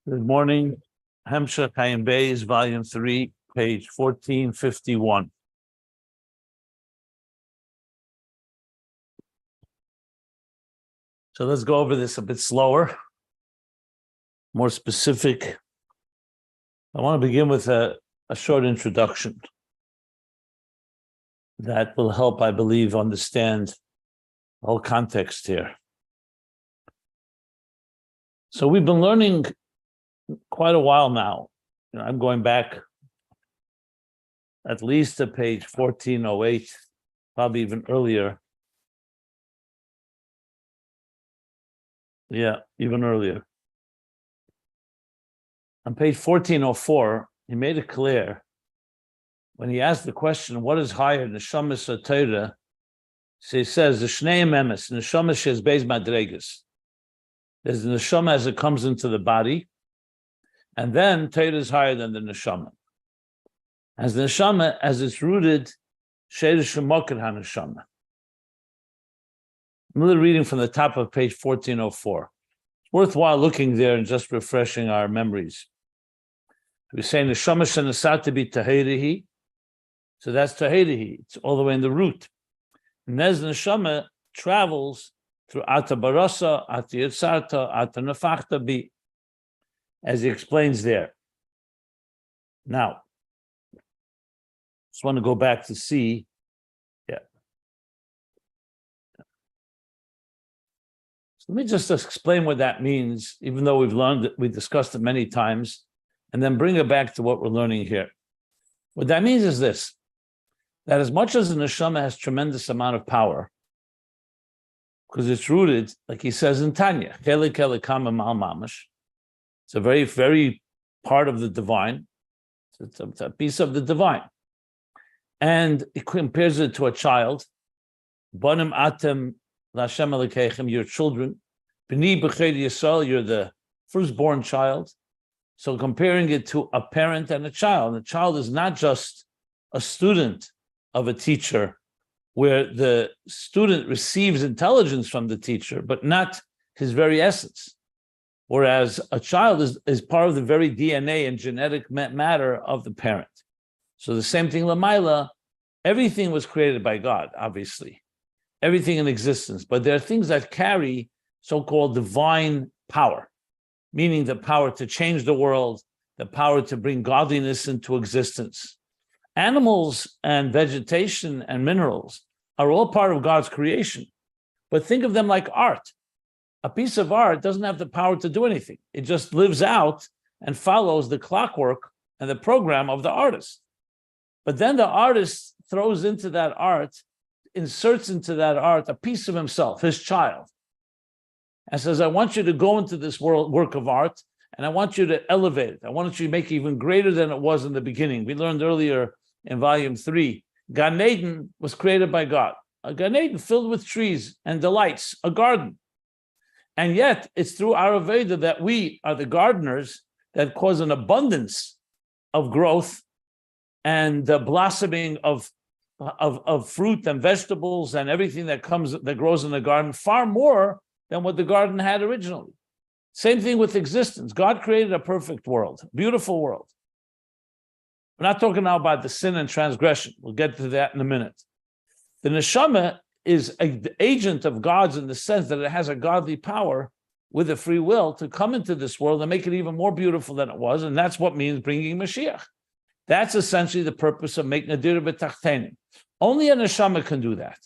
Good morning. Hemshech Ayin Beis, Volume 3, page 1451. So let's go over this a bit slower, more specific. I want to begin with a short introduction that will help, I believe, understand the whole context here. So we've been learning quite a while now. I'm going back at least to page 1408, probably even earlier. Yeah, even earlier. On page 1404, he made it clear when he asked the question, what is higher, neshamas or Torah? So he says, the shnei emes, neshamas shes beis madregas. There's the neshama as it comes into the body, and then Torah is higher than the neshama. As the neshama, as it's rooted, sheirish shemoked ha-neshama. I'm really reading from the top of page 1404. It's worthwhile looking there and just refreshing our memories. We say neshama shenasat be tahirihi, so that's tahirihi. It's all the way in the root. And as the neshama travels through ata barasa, ata yitzarta, ata nefachta bi, as he explains there. Now, just want to go back to see. Yeah. So let me just explain what that means, even though we've learned it, we discussed it many times, and then bring it back to what we're learning here. What that means is this, that as much as the neshama has tremendous amount of power, because it's rooted, like he says in Tanya, chelik elikam mal mamash. It's a very, very part of the divine. It's a piece of the divine. And he compares it to a child. Banim atem l'Hashem elokeichem, your children. B'ni b'ched Yisrael, you're the firstborn child. So comparing it to a parent and a child. The child is not just a student of a teacher, where the student receives intelligence from the teacher, but not his very essence. Whereas a child is part of the very DNA and genetic matter of the parent. So the same thing, Lamaila, everything was created by God, obviously. Everything in existence. But there are things that carry so-called divine power, meaning the power to change the world, the power to bring godliness into existence. Animals and vegetation and minerals are all part of God's creation. But think of them like art. A piece of art doesn't have the power to do anything. It just lives out and follows the clockwork and the program of the artist. But then the artist throws into that art, inserts into that art a piece of himself, his child, and says, I want you to go into this work of art, and I want you to elevate it. I want you to make it even greater than it was in the beginning. We learned earlier in volume 3, Gan Eden was created by God. A Gan Eden filled with trees and delights, a garden. And yet, it's through our Aveda that we are the gardeners that cause an abundance of growth and the blossoming of fruit and vegetables and everything that grows in the garden, far more than what the garden had originally. Same thing with existence. God created a perfect world, beautiful world. We're not talking now about the sin and transgression. We'll get to that in a minute. The neshama is an agent of God's in the sense that it has a godly power with a free will to come into this world and make it even more beautiful than it was, and that's what means bringing Mashiach. That's essentially the purpose of making a dira b'tachtenim. Only a neshama can do that.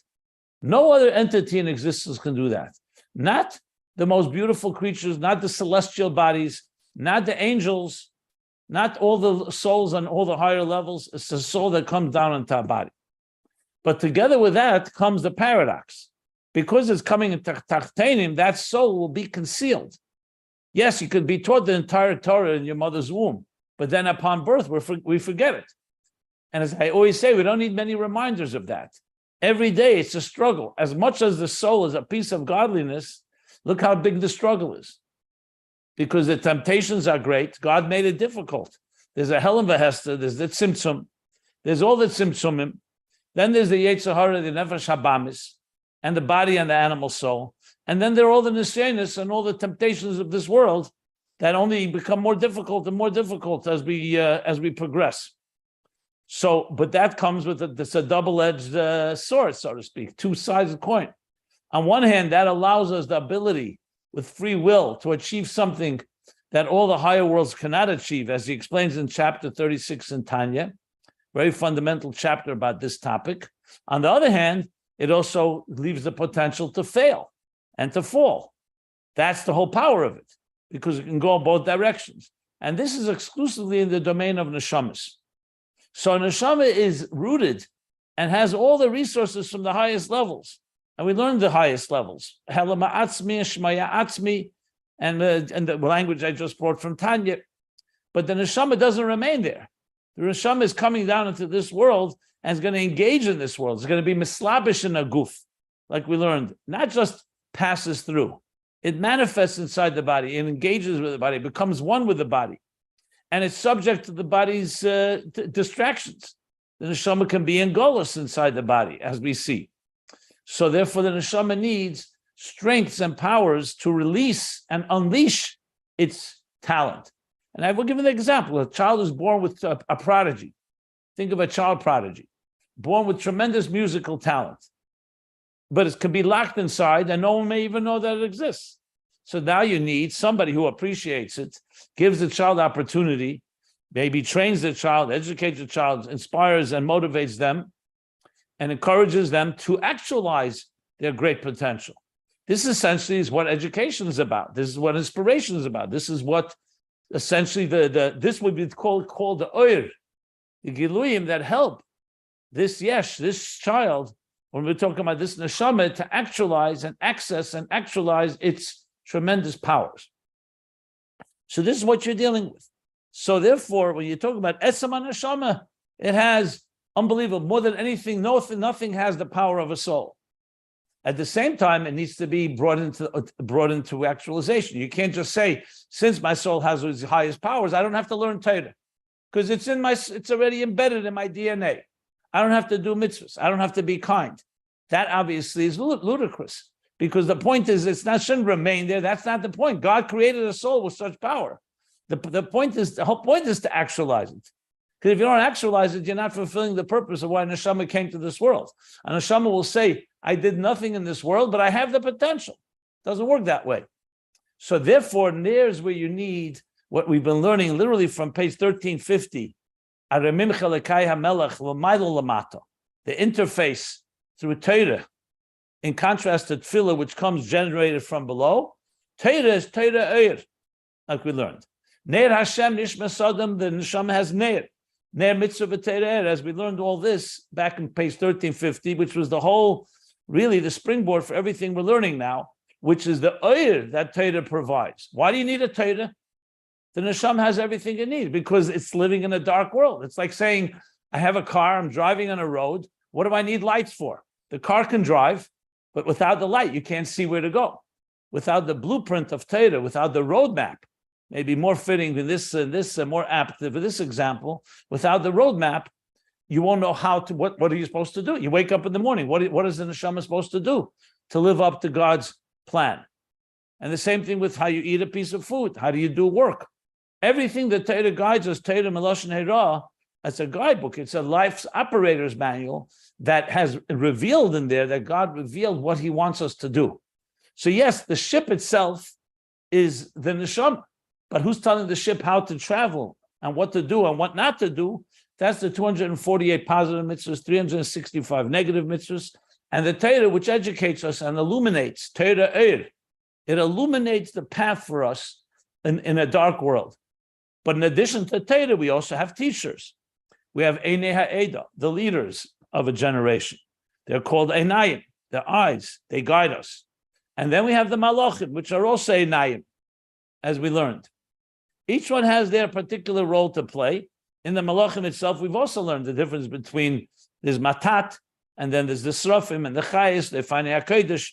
No other entity in existence can do that. Not the most beautiful creatures, not the celestial bodies, not the angels, not all the souls on all the higher levels. It's the soul that comes down into our body. But together with that comes the paradox. Because it's coming into tachtenim, that soul will be concealed. Yes, you could be taught the entire Torah in your mother's womb, but then upon birth, we forget it. And as I always say, we don't need many reminders of that. Every day, it's a struggle. As much as the soul is a piece of godliness, look how big the struggle is. Because the temptations are great. God made it difficult. There's a hell of a hester, there's the tzimtzum, there's all the tzimtzumim. Then there's the Yetzer Hara, the Nefesh Habamis, and the body and the animal soul. And then there are all the nisyanis and all the temptations of this world that only become more difficult and more difficult as we progress. So, but that comes with a double-edged sword, so to speak, two sides of the coin. On one hand, that allows us the ability with free will to achieve something that all the higher worlds cannot achieve, as he explains in chapter 36 in Tanya, very fundamental chapter about this topic. On the other hand, it also leaves the potential to fail and to fall. That's the whole power of it, because it can go in both directions. And this is exclusively in the domain of neshamas. So neshama is rooted and has all the resources from the highest levels. And we learned the highest levels. Helama atzmi, shmaya atzmi, and the language I just brought from Tanya. But the neshama doesn't remain there. The neshama is coming down into this world and is going to engage in this world. It's going to be mislabish in a guf, like we learned. Not just passes through. It manifests inside the body. It engages with the body. It becomes one with the body. And it's subject to the body's distractions. The neshama can be engolus inside the body, as we see. So therefore, the neshama needs strengths and powers to release and unleash its talent. And I will give an example. A child is born with a prodigy. Think of a child prodigy, born with tremendous musical talent. But it can be locked inside and no one may even know that it exists. So now you need somebody who appreciates it, gives the child opportunity, maybe trains the child, educates the child, inspires and motivates them, and encourages them to actualize their great potential. This essentially is what education is about. This is what inspiration is about. This is what essentially this would be called the oir, the giluyim that help this child, when we're talking about this neshama, to actualize and access and actualize its tremendous powers. So this is what you're dealing with. So therefore, when you talk about etzem neshama, it has unbelievable, more than anything, nothing has the power of a soul. At the same time, it needs to be brought into actualization. You can't just say, since my soul has its highest powers, I don't have to learn Torah, because it's already embedded in my DNA. I don't have to do mitzvahs. I don't have to be kind. That obviously is ludicrous, because the point is, shouldn't remain there. That's not the point. God created a soul with such power. The whole point is to actualize it. Because if you don't actualize it, you're not fulfilling the purpose of why neshama came to this world. And neshama will say, I did nothing in this world, but I have the potential. It doesn't work that way. So therefore, there's where you need what we've been learning literally from page 1350. The interface through Torah, in contrast to Tefillah, which comes generated from below. Torah is Torah Eir, like we learned. Neir Hashem Nishmas Adam, the neshama has Neir. Neir Mitzvah V'Torah, as we learned all this back in page 1350, which was really the springboard for everything we're learning now, which is the Eir that Torah provides. Why do you need a Torah? The neshama has everything it needs, because it's living in a dark world. It's like saying, I have a car, I'm driving on a road. What do I need lights for? The car can drive, but without the light, you can't see where to go. Without the blueprint of Torah, without the roadmap, maybe more fitting than this more apt for this example, without the roadmap, you won't know what are you supposed to do? You wake up in the morning. What is the neshama supposed to do to live up to God's plan? And the same thing with how you eat a piece of food. How do you do work? Everything that Torah guides us, Torah Melashon Hera, it's a guidebook. It's a life's operator's manual that has revealed in there that God revealed what he wants us to do. So yes, the ship itself is the neshama, but who's telling the ship how to travel and what to do and what not to do? That's the 248 positive mitzvahs, 365 negative mitzvahs, and the Torah, which educates us and illuminates, Torah Eir. It illuminates the path for us in a dark world. But in addition to Torah, we also have teachers. We have Einei Ha'eda, the leaders of a generation. They're called Einayim, their eyes. They guide us. And then we have the Malachim, which are also Einayim, as we learned. Each one has their particular role to play. In the Malachim itself, we've also learned the difference between there's Matat, and then there's the Srafim and the Chayis, the Finite HaKodesh,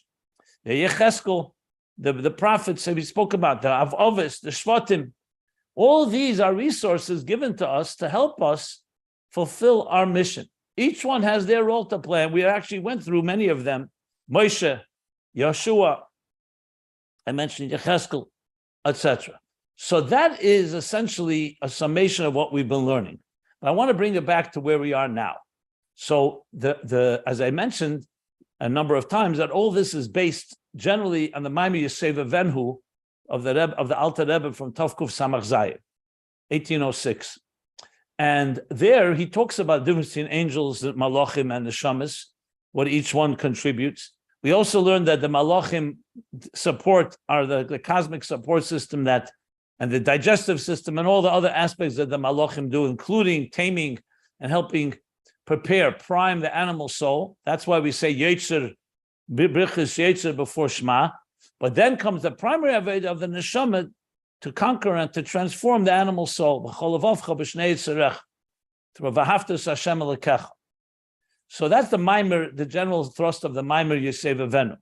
the Yecheskel, the prophets that we spoke about, the Avovis, the Shvatim. All these are resources given to us to help us fulfill our mission. Each one has their role to play, and we actually went through many of them. Moshe, Yeshua, I mentioned Yecheskel, etc. So that is essentially a summation of what we've been learning. But I want to bring it back to where we are now. So as I mentioned a number of times, that all this is based generally on the Maimar Yeseva Venhu of the Alter Rebbe from Tavkuf Samach Zayin, 1806. And there he talks about the difference between angels, the malachim, and the neshamas, what each one contributes. We also learned that the malachim support are the cosmic support system and the digestive system and all the other aspects that the malachim do, including taming and helping prime the animal soul. That's why we say Yetzer, Brichas Yetzer before Shema. But then comes the primary avodah of the neshama to conquer and to transform the animal soul. So that's the Maimar, the general thrust of the Maimar Yeseva Venu.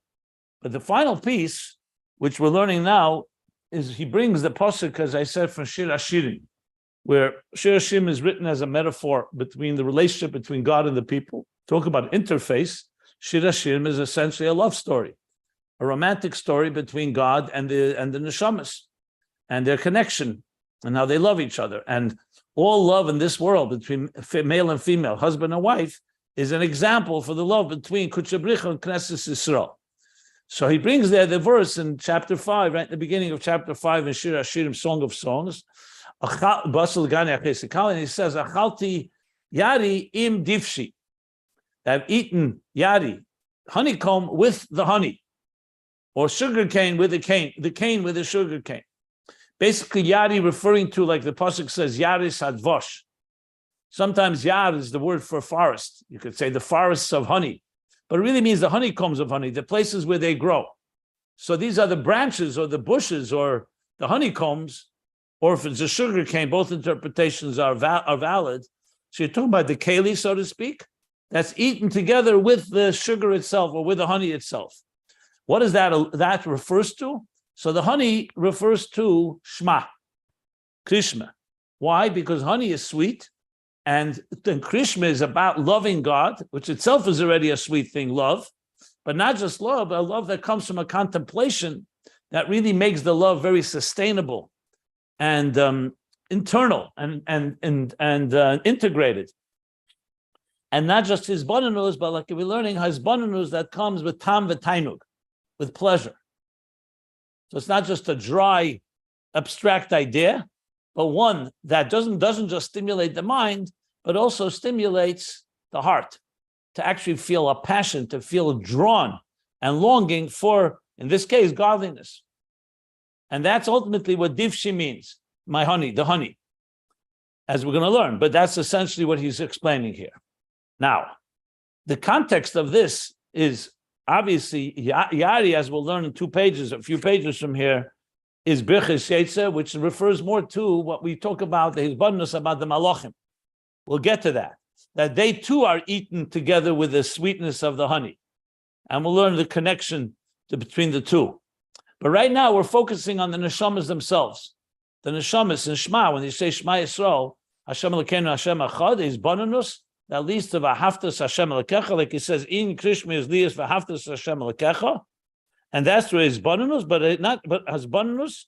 But the final piece, which we're learning now, is he brings the pasuk, as I said, from Shir Hashirim, where Shir Hashirim is written as a metaphor between the relationship between God and the people. Talk about interface. Shir Hashirim is essentially a love story, a romantic story between God and the neshamas, and their connection, and how they love each other. And all love in this world between male and female, husband and wife, is an example for the love between Kudsha Bricha and Knesset Yisrael. So he brings there the verse in chapter 5, right at the beginning of chapter 5 in Shir Hashirim, Song of Songs, and he says, Achalti yari im divshi. I've eaten yari, honeycomb with the honey, or sugar cane with the cane with the sugar cane. Basically, yari referring to, like the pasuk says, yaris hadvosh. Sometimes yar is the word for forest. You could say the forests of honey, but it really means the honeycombs of honey, the places where they grow. So these are the branches or the bushes or the honeycombs, or if it's a sugar cane, both interpretations are valid. So you're talking about the keli, so to speak, that's eaten together with the sugar itself or with the honey itself. What is that refers to? So the honey refers to Shema, Krishma. Why? Because honey is sweet, and then Krishma is about loving God, which itself is already a sweet thing, love, but not just love, but a love that comes from a contemplation that really makes the love very sustainable and internal and integrated. And not just his bonanus, but like we're learning, his bonanus that comes with tam v'tainug, with pleasure. So it's not just a dry, abstract idea, but one that doesn't just stimulate the mind, but also stimulates the heart to actually feel a passion, to feel drawn and longing for, in this case, godliness. And that's ultimately what divshi means, my honey, the honey, as we're going to learn. But that's essentially what he's explaining here. Now, the context of this is obviously Yari, as we'll learn in a few pages from here, is Birchis Yetzer, which refers more to what we talk about, the Hizbadnus, about the Malachim. We'll get to that they too are eaten together with the sweetness of the honey. And we'll learn the connection between the two. But right now, we're focusing on the neshamas themselves. The neshamas in Shema, when you say Shema Yisrael, Hashem Elokeinu Hashem Echad, is bonanus, that leads to v'haftas Hashem Elokecha, like it says, in Krishma is lias v'haftas Hashem Elokecha. And that's where it's bonanus, but has bonanus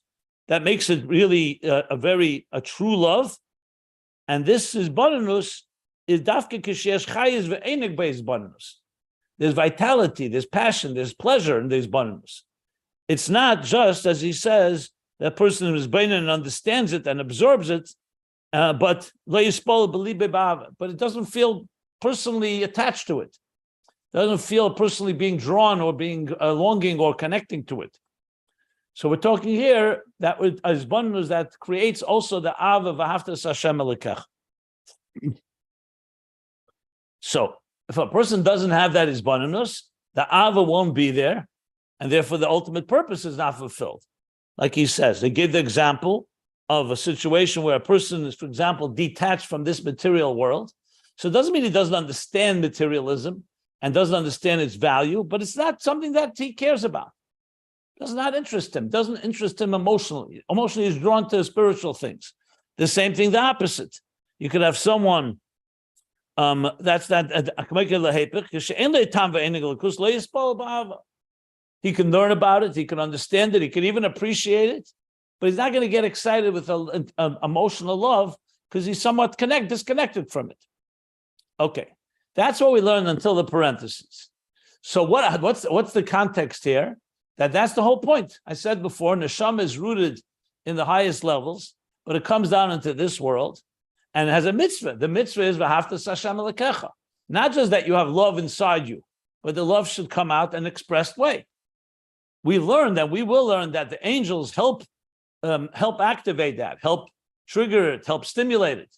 that makes it really a true love. And this is bonanus is dafke kishesh chayis ve'enik beis bonanus. There's vitality, there's passion, there's pleasure, and there's bonanus. It's not just, as he says, that person who is beinan and understands it and absorbs it, but it doesn't feel personally attached to it. Doesn't feel personally being drawn or being longing or connecting to it. So we're talking here that with Azbanus that creates also the Ava V'haftas Hashem Elokecha. So if a person doesn't have that Azbanus, the Ava won't be there, and therefore the ultimate purpose is not fulfilled. Like he says, they give the example of a situation where a person is, for example, detached from this material world. So it doesn't mean he doesn't understand materialism and doesn't understand its value, but it's not something that he cares about. Does not interest him, doesn't interest him emotionally. Emotionally, he's drawn to spiritual things. The same thing, the opposite. You could have someone that's that. He can learn about it, he can understand it, he can even appreciate it, but he's not going to get excited with an emotional love because he's somewhat disconnected from it. Okay, that's what we learned until the parentheses. So what's the context here? That's the whole point. I said before, neshama is rooted in the highest levels, but it comes down into this world and it has a mitzvah. The mitzvah is v'ahavta Hashem elekecha. Not just that you have love inside you, but the love should come out in an expressed way. We will learn that the angels help activate that, help trigger it, help stimulate it.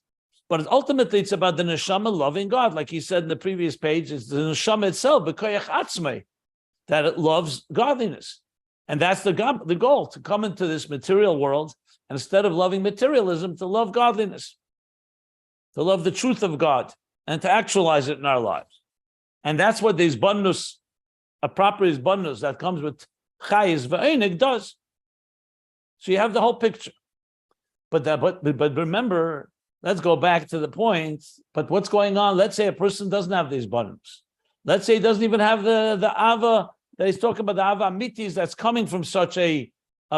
But ultimately, it's about the neshama loving God. Like he said in the previous page, it's the neshama itself, b'koyach atzmei, that it loves godliness. And that's the goal, to come into this material world, and instead of loving materialism, to love godliness, to love the truth of God, and to actualize it in our lives. And that's what these bannus, a proper bannus that comes with chayis v'einig does. So you have the whole picture. But remember, let's go back to the point. But what's going on? Let's say a person doesn't have these bannus. Let's say he doesn't even have the ava that he's talking about, the ava mitis that's coming from such a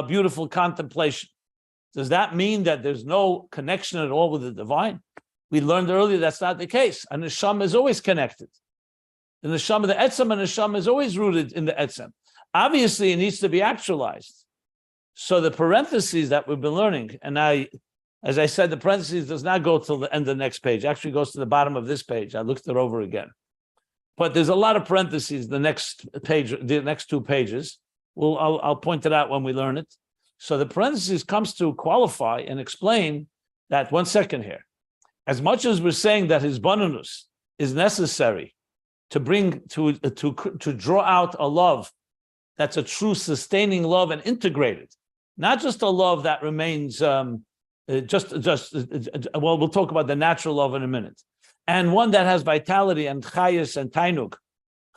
beautiful contemplation. Does that mean that there's no connection at all with the divine? We learned earlier that's not the case. And the neshama is always connected. The neshama, the etzem and neshama is always rooted in the etzem. Obviously, it needs to be actualized. So the parentheses that we've been learning, and as I said, the parentheses does not go till the end of the next page. It actually goes to the bottom of this page. I looked it over again. But there's a lot of parentheses, the next page, the next two pages. I'll point it out when we learn it. So the parentheses comes to qualify and explain that, one second here. As much as we're saying that his bonus is necessary to bring to draw out a love that's a true sustaining love and integrated, not just a love that remains well, we'll talk about the natural love in a minute, and one that has vitality and chayis and tainug,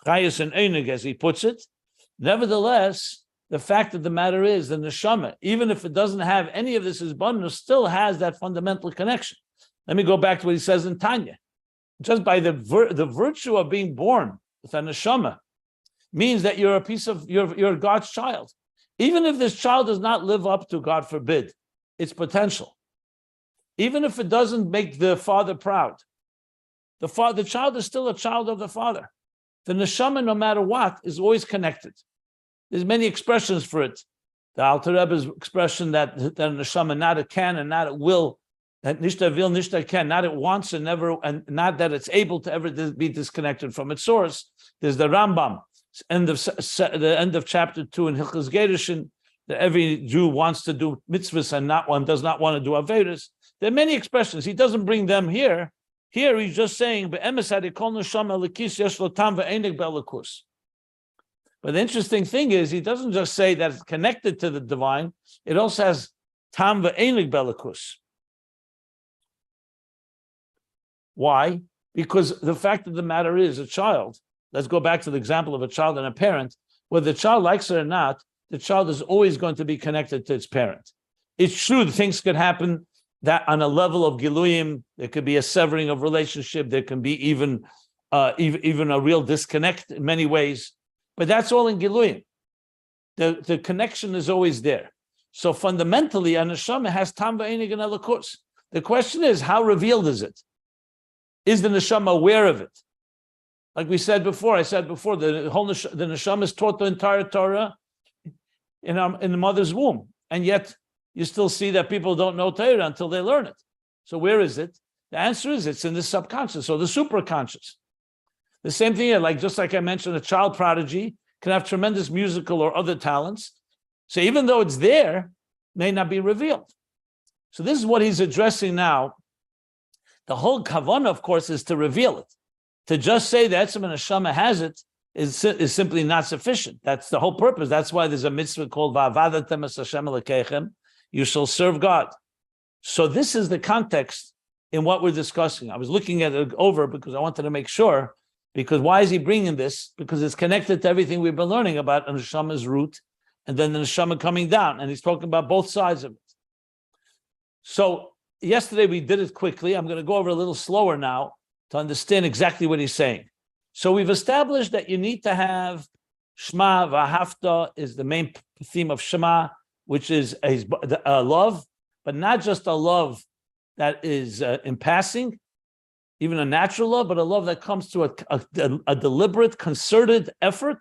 chayis and einig, as he puts it. Nevertheless, the fact of the matter is the neshama, even if it doesn't have any of this bonus, still has that fundamental connection. Let me go back to what he says in Tanya. Just by the virtue of being born with a neshama means that you're you're God's child. Even if this child does not live up to, God forbid, its potential, even if it doesn't make the father proud, the child is still a child of the father. The neshama, no matter what, is always connected. There's many expressions for it. The Alter Rebbe's expression that the neshama not it can and not it will, that nishta will, nishta can, not it wants and never, and not that it's able to ever be disconnected from its source. There's the Rambam, the end of chapter 2 in Hilchos Gerushin, that every Jew wants to do mitzvahs and does not want to do averos. There are many expressions. He doesn't bring them here. Here he's just saying, but the interesting thing is, he doesn't just say that it's connected to the divine, it also has tam ve'enig belikus. Why? Because the fact of the matter is, a child, let's go back to the example of a child and a parent, whether the child likes it or not, the child is always going to be connected to its parent. It's true that things could happen that on a level of giluyim, there could be a severing of relationship, there can be even a real disconnect in many ways, but that's all in giluyim. The connection is always there. So fundamentally, a neshama has tam v'einig and elokus. The question is, how revealed is it? Is the neshama aware of it? Like I said before, the whole the neshama is taught the entire Torah in the mother's womb, and yet you still see that people don't know Torah until they learn it. So where is it? The answer is it's in the subconscious or the superconscious. The same thing here, just like I mentioned, a child prodigy can have tremendous musical or other talents. So even though it's there, may not be revealed. So this is what he's addressing now. The whole kavanah, of course, is to reveal it. To just say that Etzem and Neshama has it is simply not sufficient. That's the whole purpose. That's why there's a mitzvah called Va'avadatem es Hashem Elokechem. You shall serve God. So this is the context in what we're discussing. I was looking at it over because I wanted to make sure, because why is he bringing this? Because it's connected to everything we've been learning about a Neshama's root and then the Neshama coming down. And he's talking about both sides of it. So yesterday we did it quickly. I'm going to go over a little slower now to understand exactly what he's saying. So we've established that you need to have Shema, V'ahavta is the main theme of Shema, which is a love, but not just a love that is in passing, even a natural love, but a love that comes to a deliberate, concerted effort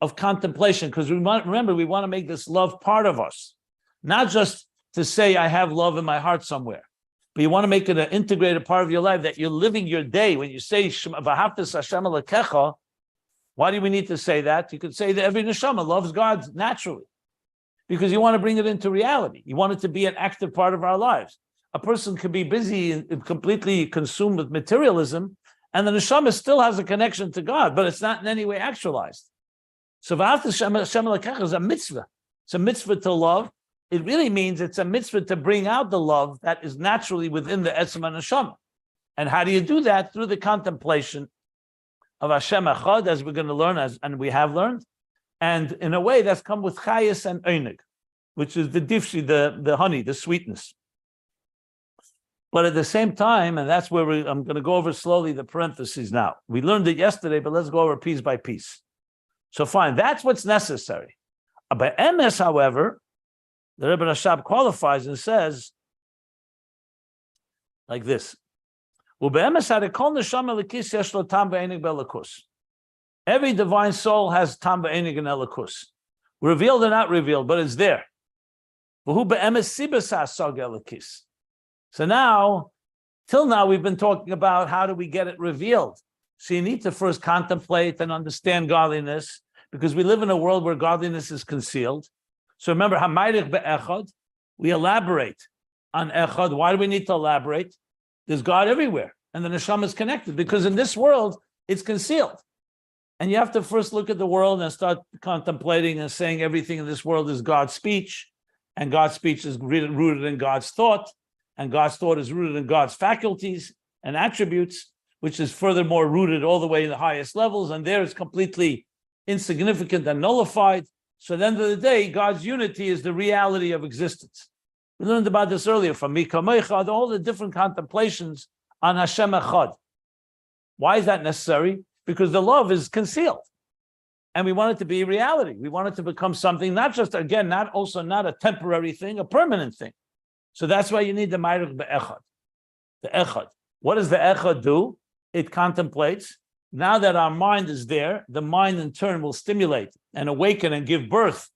of contemplation. Because we want to make this love part of us, not just to say I have love in my heart somewhere, but you want to make it an integrated part of your life, that you're living your day. When you say V'ahavtas Hashem Elokecha, why do we need to say that? You could say that every neshama loves God naturally, because you want to bring it into reality. You want it to be an active part of our lives. A person can be busy and completely consumed with materialism, and the neshama still has a connection to God, but it's not in any way actualized. So V'ahavtas Hashem Elokecha is a mitzvah. It's a mitzvah to love. It really means it's a mitzvah to bring out the love that is naturally within the etzem neshama. And how do you do that? Through the contemplation of Hashem Echad, as we're going to learn, and we have learned, and in a way that's come with chayis and einig, which is the difshi, the honey, the sweetness. But at the same time, and that's where I'm going to go over slowly the parentheses now. We learned it yesterday, but let's go over piece by piece. So fine, that's what's necessary. By emes, however, the Rebbe Rashab qualifies and says like this: every divine soul has tam ba'enig and elikus. Revealed or not revealed, but it's there. So now, till now, we've been talking about how do we get it revealed. So you need to first contemplate and understand godliness, because we live in a world where godliness is concealed. So remember, hamayich be'echad, we elaborate on echad. Why do we need to elaborate? There's God everywhere, and the neshama is connected, because in this world, it's concealed. And you have to first look at the world and start contemplating and saying everything in this world is God's speech, and God's speech is rooted in God's thought, and God's thought is rooted in God's faculties and attributes, which is furthermore rooted all the way in the highest levels, and there is completely insignificant and nullified. So at the end of the day, God's unity is the reality of existence. We learned about this earlier from Mi Kamecha, all the different contemplations on Hashem Echad. Why is that necessary? Because the love is concealed, and we want it to be reality. We want it to become something, not just, again, not a temporary thing, a permanent thing. So that's why you need the Ma'arich Be'echad, the Echad. What does the Echad do? It contemplates. Now that our mind is there, the mind in turn will stimulate and awaken and give birth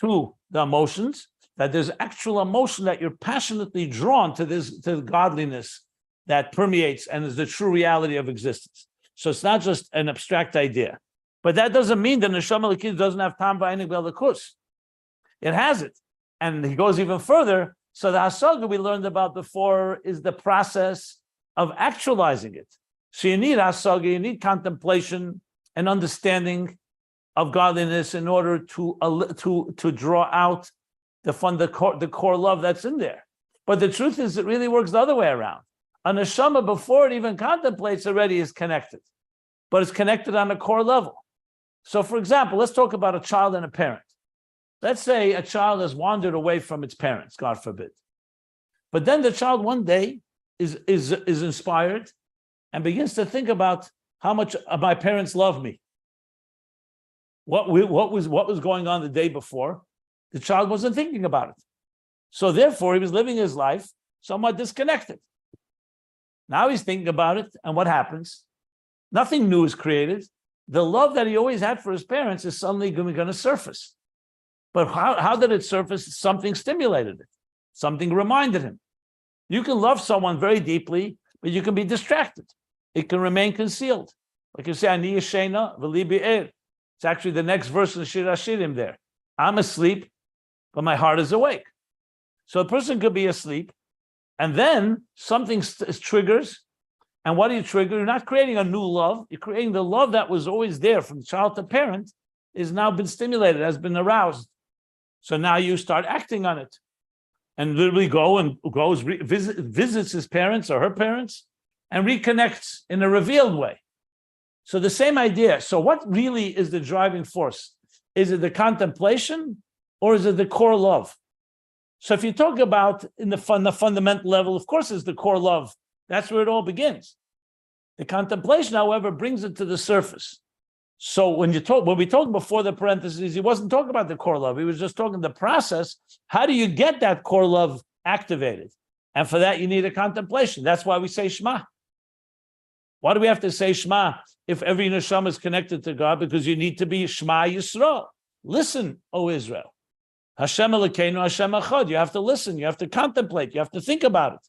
to the emotions, that there's actual emotion that you're passionately drawn to the godliness that permeates and is the true reality of existence. So it's not just an abstract idea. But that doesn't mean that Neshama Lekid doesn't have Tam Ba'anik B'Elakus. It has it. And he goes even further. So the Hasaga we learned about before is the process of actualizing it. So you need Hasaga, you need contemplation and understanding of godliness in order to draw out the core love that's in there. But the truth is, it really works the other way around. A neshama, before it even contemplates, already is connected, but it's connected on a core level. So, for example, let's talk about a child and a parent. Let's say a child has wandered away from its parents, God forbid. But then the child one day is inspired and begins to think about how much my parents love me. What was going on the day before? The child wasn't thinking about it. So therefore, he was living his life somewhat disconnected. Now he's thinking about it, and what happens? Nothing new is created. The love that he always had for his parents is suddenly going to surface. But how did it surface? Something stimulated it. Something reminded him. You can love someone very deeply, but you can be distracted. It can remain concealed. Like you say, Ani Yeshena v'li bi'er. It's actually the next verse in Shir HaShirim there. I'm asleep, but my heart is awake. So a person could be asleep, and then something triggers. And what do you trigger? You're not creating a new love. You're creating the love that was always there from child to parent, is now been stimulated, has been aroused. So now you start acting on it, and literally visits his parents or her parents, and reconnects in a revealed way. So the same idea. So what really is the driving force? Is it the contemplation, or is it the core love? So if you talk about in the fundamental level, of course, it's the core love. That's where it all begins. The contemplation, however, brings it to the surface. So when we talked before the parentheses, he wasn't talking about the core love. He was just talking the process. How do you get that core love activated? And for that, you need a contemplation. That's why we say Shema. Why do we have to say Shema if every neshama is connected to God? Because you need to be Shema Yisrael. Listen, O Israel. Hashem Elokeinu, Hashem Echad. You have to listen. You have to contemplate. You have to think about it.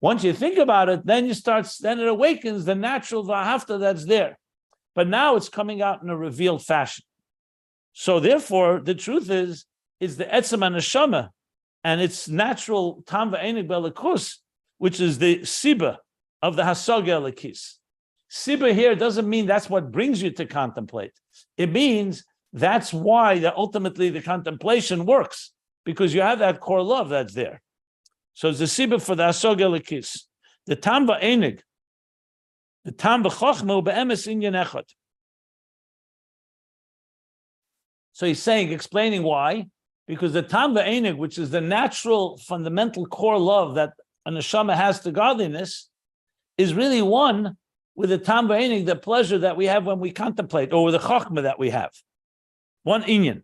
Once you think about it, then it awakens the natural v'ahavta that's there. But now it's coming out in a revealed fashion. So therefore, the truth is the etzem neshama and its natural tam v'enig b'elikus, which is the siba of the hasaga elikis. Siba here doesn't mean that's what brings you to contemplate. It means that's why ultimately the contemplation works, because you have that core love that's there. So it's the siba for the hasaga elikis. The tam v'enig, the tam b'chochma be'emes inyan echad. So he's explaining why, because the tam v'enig, which is the natural, fundamental core love that a neshama has to godliness, is really one with the tam v'enig, the pleasure that we have when we contemplate, or with the chochma that we have. One inyan.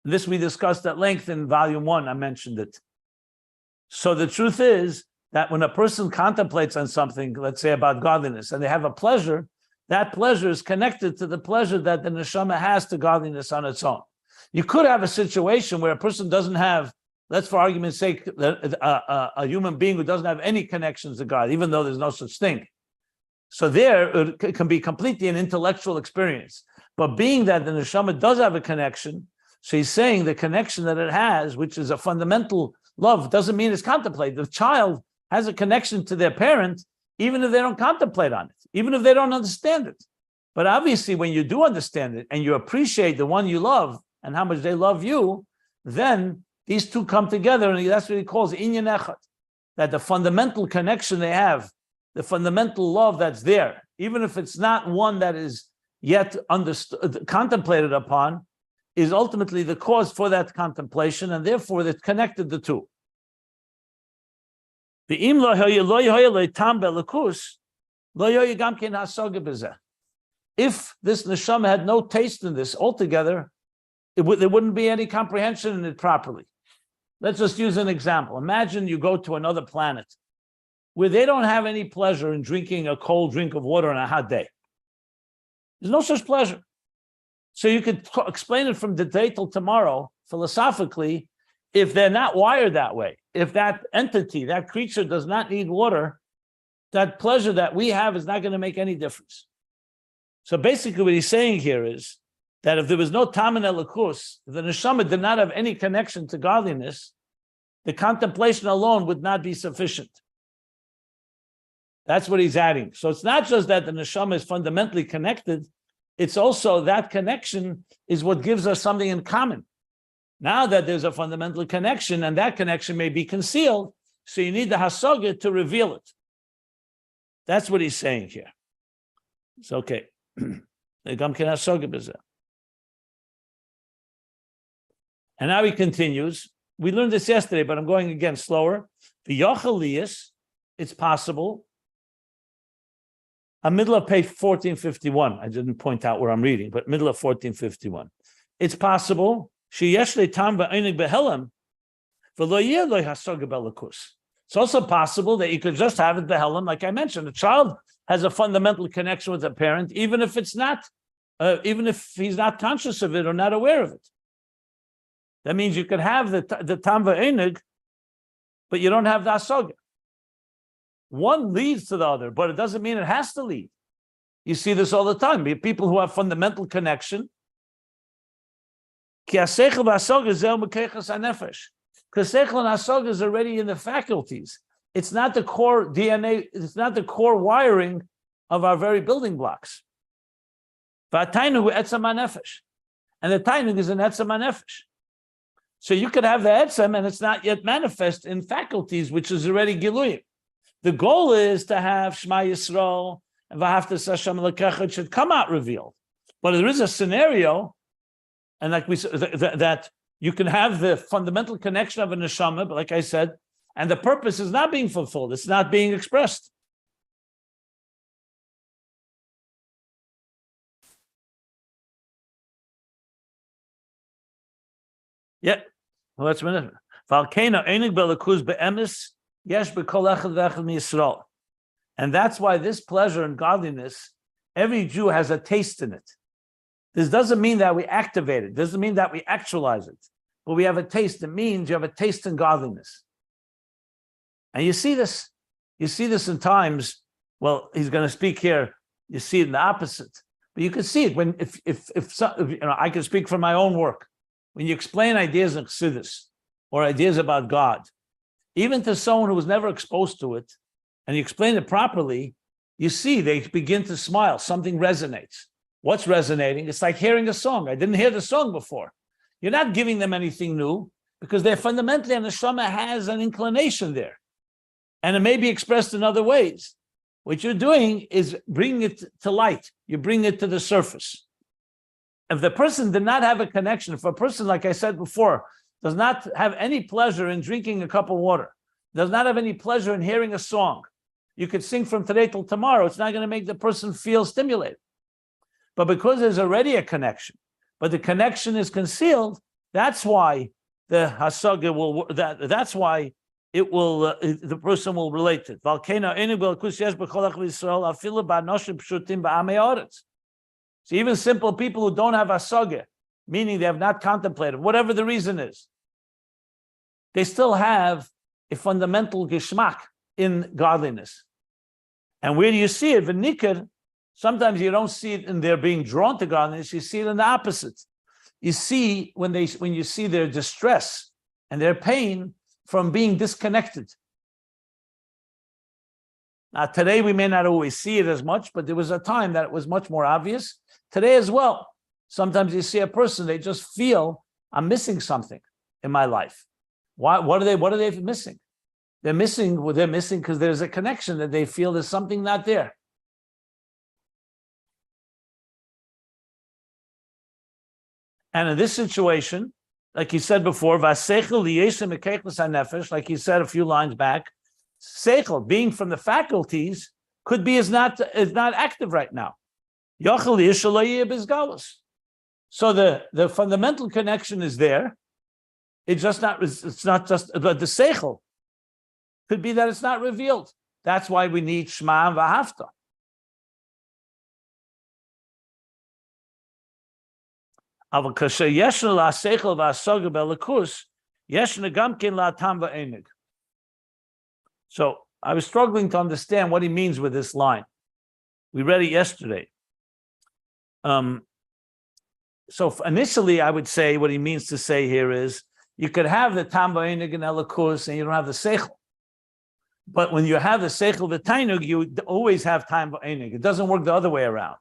This we discussed at length in volume 1. I mentioned it. So the truth is that when a person contemplates on something, let's say about godliness, and they have a pleasure, that pleasure is connected to the pleasure that the neshama has to godliness on its own. You could have a situation where a person doesn't have, let's for argument's sake, a human being who doesn't have any connections to God, even though there's no such thing. So there, it can be completely an intellectual experience. But being that the neshama does have a connection, so he's saying the connection that it has, which is a fundamental love, doesn't mean it's contemplated. The child has a connection to their parent, even if they don't contemplate on it, even if they don't understand it. But obviously, when you do understand it and you appreciate the one you love and how much they love you, then these two come together, and that's what he calls inyan echad, that the fundamental connection they have, the fundamental love that's there, even if it's not one that is yet understood, contemplated upon, is ultimately the cause for that contemplation, and therefore it connected the two. If this neshama had no taste in this altogether, there wouldn't be any comprehension in it properly. Let's just use an example. Imagine you go to another planet where they don't have any pleasure in drinking a cold drink of water on a hot day. There's no such pleasure. So you could explain it from today till tomorrow, philosophically, if they're not wired that way, if that entity, that creature does not need water, that pleasure that we have is not going to make any difference. So basically what he's saying here is that if there was no tamen elikus, if the neshama did not have any connection to godliness, the contemplation alone would not be sufficient. That's what he's adding. So it's not just that the neshama is fundamentally connected, it's also that connection is what gives us something in common. Now that there's a fundamental connection, and that connection may be concealed, so you need the hasaga to reveal it. That's what he's saying here. It's okay. And now he continues. We learned this yesterday, but I'm going again slower. The Yochelius, it's possible. Middle of page 1451. I didn't point out where I'm reading, but middle of 1451. It's possible. It's also possible that you could just have it behelam, like I mentioned. A child has a fundamental connection with a parent, even if it's not, even if he's not conscious of it or not aware of it. That means you could have the tam v'enig, but you don't have the hasaga. One leads to the other, but it doesn't mean it has to lead. You see this all the time. People who have fundamental connection. Because seichel and hasaga is already in the faculties. It's not the core DNA, it's not the core wiring of our very building blocks. And the tainug is an etzem hanefesh. So you could have the etzem and it's not yet manifest in faculties, which is already giluyim. The goal is to have Shema Yisrael and V'ahavta Hashem Elokecha should come out revealed. But there is a scenario, and like we said, that you can have the fundamental connection of a neshama, but like I said, and the purpose is not being fulfilled; it's not being expressed. Yeah. Well, that's a minute. And that's why this pleasure and godliness, every Jew has a taste in it. This doesn't mean that we activate it. Doesn't mean that we actualize it. But we have a taste. It means you have a taste in godliness. And you see this. You see this in times. Well, he's going to speak here. You see it in the opposite. But you can see it when if I can speak from my own work. When you explain ideas in Chassidus or ideas about God, even to someone who was never exposed to it, and you explain it properly, you see they begin to smile. Something resonates. What's resonating? It's like hearing a song. I didn't hear the song before. You're not giving them anything new because they're fundamentally, and the neshama has an inclination there. And it may be expressed in other ways. What you're doing is bringing it to light. You bring it to the surface. If the person did not have a connection, if a person, like I said before, does not have any pleasure in drinking a cup of water, does not have any pleasure in hearing a song, you could sing from today till tomorrow. It's not going to make the person feel stimulated. But because there's already a connection, but the connection is concealed, that's why the hasaga will. That's why it will. The person will relate to it. So even simple people who don't have hasaga, meaning they have not contemplated, whatever the reason is, they still have a fundamental geschmack in godliness. And where do you see it? V'nikar, sometimes you don't see it in their being drawn to godliness, you see it in the opposite. You see when you see their distress and their pain from being disconnected. Now, today we may not always see it as much, but there was a time that it was much more obvious. Today as well, sometimes you see a person, they just feel, I'm missing something in my life. Why? What are they missing? They're missing because there's a connection that they feel there's something not there. And in this situation, like he said before, like he said a few lines back, seichel, being from the faculties, could be is not active right now. So the fundamental connection is there. It's not just but the seichel could be that it's not revealed. That's why we need Shema and V'ahavta. So I was struggling to understand what he means with this line. We read it yesterday. So initially, I would say what he means to say here is you could have the tam v'einig and elikus and you don't have the seichel. But when you have the seichel v'tainug, you always have tam v'einig. It doesn't work the other way around.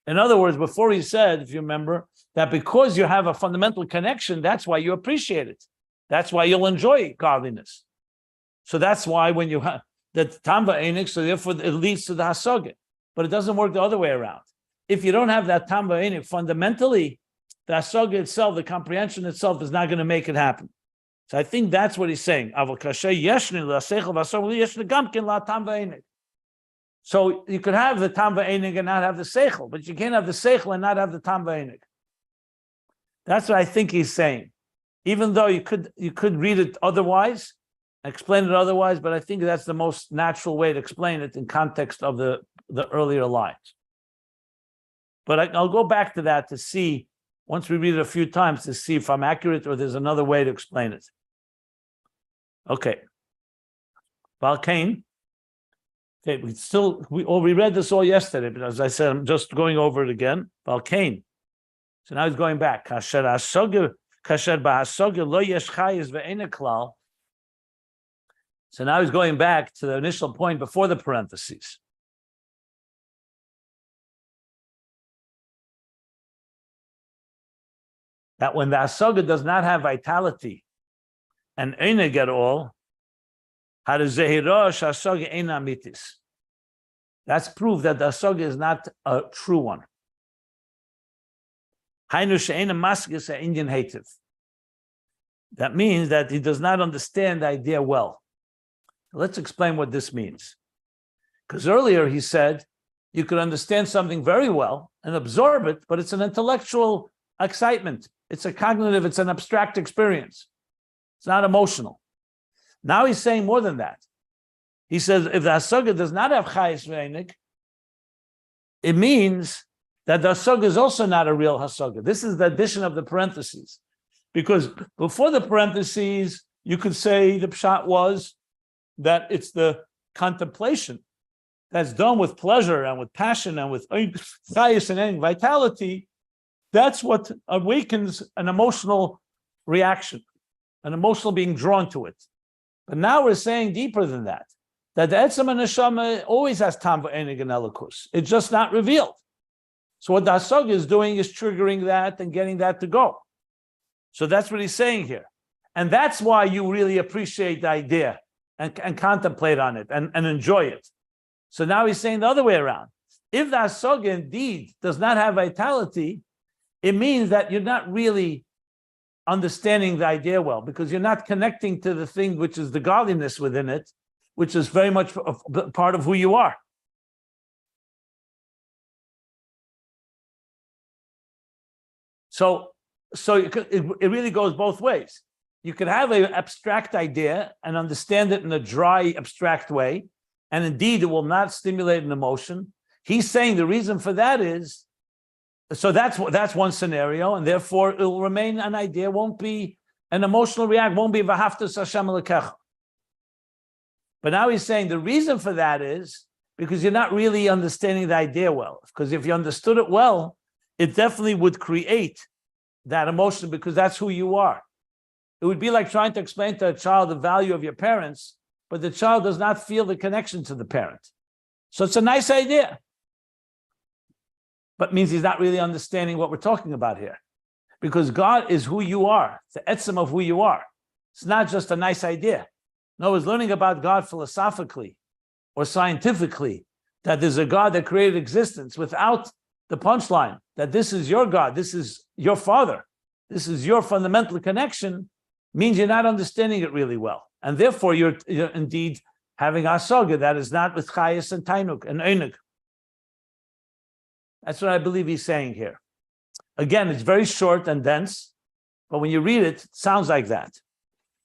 In other words, before he said, if you remember, that because you have a fundamental connection, that's why you appreciate it. That's why you'll enjoy godliness. So that's why when you have the tam v'einig, so therefore it leads to the hasaga. But it doesn't work the other way around. If you don't have that tam v'einig, fundamentally, the hasaga itself, the comprehension itself, is not going to make it happen. So I think that's what he's saying. So you could have the tam v'einig and not have the seichel, but you can't have the seichel and not have the tam v'einig. That's what I think he's saying. Even though you could read it otherwise, explain it otherwise, but I think that's the most natural way to explain it in context of the earlier lines. But I'll go back to that to see, once we read it a few times, to see if I'm accurate or there's another way to explain it. Okay. Valkain. Okay, we read this all yesterday, but as I said, I'm just going over it again. Valkain. So now he's going back. Kasher ba'hasaga lo yesh chayis ve'ena klal. So now he's going back to the initial point before the parentheses. That when the hasaga does not have vitality and einig at all, that's proof that the hasaga is not a true one. That means that he does not understand the idea well. Let's explain what this means. Because earlier he said you could understand something very well and absorb it, but it's an intellectual excitement. It's a cognitive, it's an abstract experience. It's not emotional. Now he's saying more than that. He says, if the hasaga does not have chayes v'einik, it means that the hasaga is also not a real hasaga. This is the addition of the parentheses. Because before the parentheses, you could say the pshat was that it's the contemplation that's done with pleasure and with passion and with chayes and vitality. That's what awakens an emotional reaction, an emotional being drawn to it. But now we're saying deeper than that the etzem and neshama always has tam v'enig and elikus. It's just not revealed. So what the hasaga is doing is triggering that and getting that to go. So that's what he's saying here. And that's why you really appreciate the idea and contemplate on it and enjoy it. So now he's saying the other way around. If the hasaga indeed does not have vitality, it means that you're not really understanding the idea well, because you're not connecting to the thing which is the godliness within it, which is very much a part of who you are. So it really goes both ways. You could have an abstract idea and understand it in a dry, abstract way, and indeed it will not stimulate an emotion. He's saying the reason for that is, so that's one scenario, and therefore it will remain an idea, won't be an emotional react, won't be v'haftas Hashem Elokecha. But now he's saying the reason for that is because you're not really understanding the idea well. Because if you understood it well, it definitely would create that emotion, because that's who you are. It would be like trying to explain to a child the value of your parents, but the child does not feel the connection to the parent. So it's a nice idea, but means he's not really understanding what we're talking about here. Because God is who you are, the etzem of who you are. It's not just a nice idea. No, it's learning about God philosophically or scientifically, that there's a God that created existence without the punchline, that this is your God, this is your Father, this is your fundamental connection, means you're not understanding it really well. And therefore, you're indeed having hasaga that is not with chayes and tainuk and einik. That's what I believe he's saying here. Again, it's very short and dense, but when you read it, it sounds like that.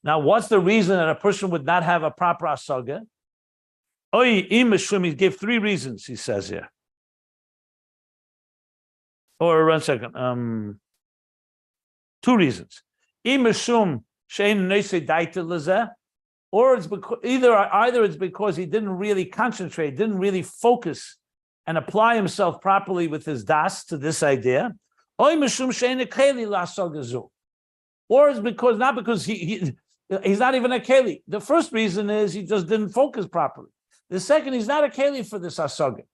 Now, what's the reason that a person would not have a proper hasaga? He gave 3 reasons, he says here. Or 1 second. 2 reasons. Or it's because either it's because he didn't really concentrate, didn't really focus and apply himself properly with his das to this idea. Or it's because not because he's not even a keli. The first reason is he just didn't focus properly. The second, he's not a keli for this hasaga.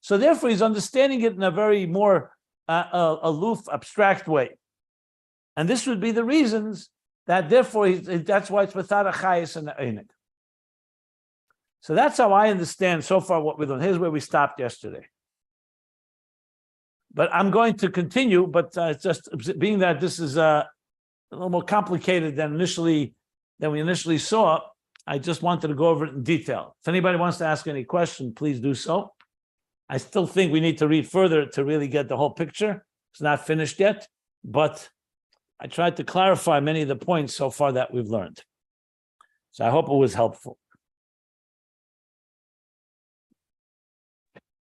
So therefore, he's understanding it in a very more aloof, abstract way. And this would be the reasons that therefore, that's why it's without a chayes and einik. So that's how I understand so far what we're doing. Here's where we stopped yesterday. But I'm going to continue, but just being that this is a little more complicated than we initially saw, I just wanted to go over it in detail. If anybody wants to ask any question, please do so. I still think we need to read further to really get the whole picture. It's not finished yet, but I tried to clarify many of the points so far that we've learned. So I hope it was helpful.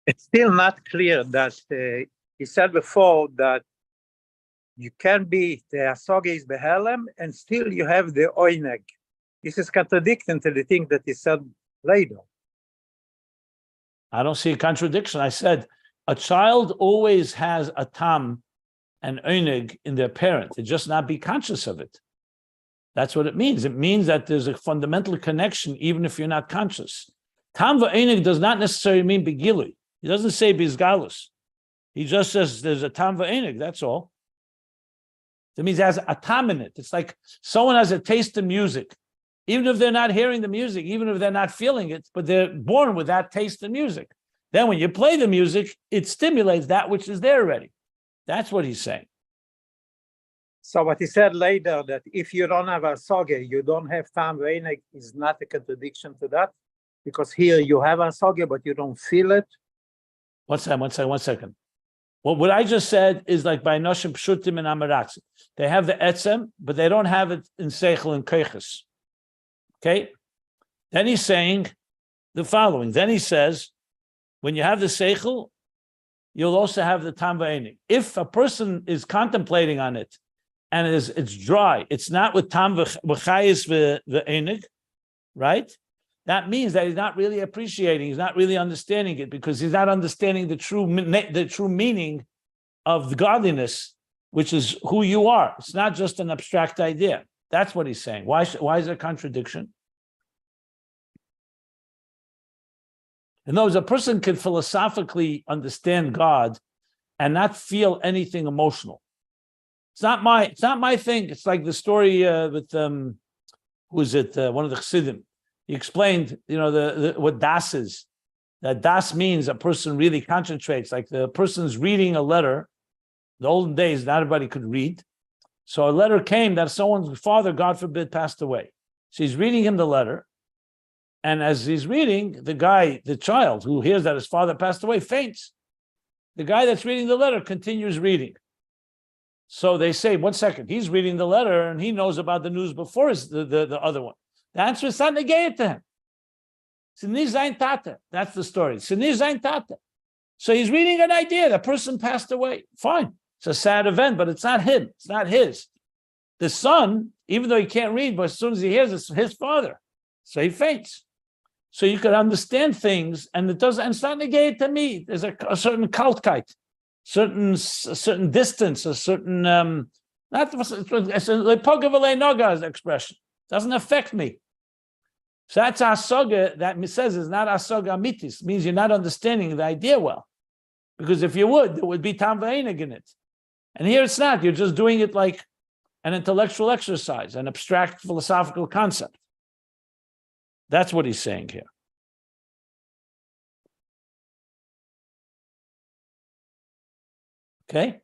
It's still not clear that he said before that you can be the hasaga is behelem and still you have the oineg. This is contradicting to the thing that he said later. I don't see a contradiction. I said a child always has a tam and oineg in their parent. They just not be conscious of it. That's what it means. It means that there's a fundamental connection, even if you're not conscious. Tam v'oineg does not necessarily mean begilui. He doesn't say bizgalus. He just says there's a tam v'oineg. That's all. That means it has a tam in it. It's like someone has a taste in music. Even if they're not hearing the music, even if they're not feeling it, but they're born with that taste in music. Then when you play the music, it stimulates that which is there already. That's what he's saying. So what he said later, that if you don't have hasaga, you don't have tam v'oineg, is not a contradiction to that? Because here you have hasaga, but you don't feel it? One second. What I just said is like by Noshim Pshutim and Amaratz. They have the etzem, but they don't have it in Seichel and Keiches. Okay? Then he's saying the following. Then he says, when you have the Seichel, you'll also have the Tam V'Einig. If a person is contemplating on it and it's dry, it's not with Tam V'Chayis V'Einig, right? That means that he's not really appreciating, he's not really understanding it, because he's not understanding the true meaning of the godliness, which is who you are. It's not just an abstract idea. That's what he's saying. Why is there a contradiction? In other words, a person can philosophically understand God and not feel anything emotional. It's not my thing. It's like the story with who is it? One of the Chassidim. He explained, what das is. That das means a person really concentrates. Like the person's reading a letter. The olden days, not everybody could read. So a letter came that someone's father, God forbid, passed away. So he's reading him the letter. And as he's reading, the child who hears that his father passed away faints. The guy that's reading the letter continues reading. So they say, 1 second, he's reading the letter and he knows about the news before the other one. The answer is not negated to him. That's the story. So he's reading an idea. The person passed away. Fine. It's a sad event, but it's not him. It's not his. The son, even though he can't read, but as soon as he hears it's his father. So he faints. So you could understand things, and it's not negated to me. There's a certain kaltkeit, certain distance, a certain it's a lepogavale noga expression. Doesn't affect me. So that's asaga that says is not asaga amitis. Means you're not understanding the idea well, because if you would, there would be tam v'einig in it, and here it's not. You're just doing it like an intellectual exercise, an abstract philosophical concept. That's what he's saying here. Okay.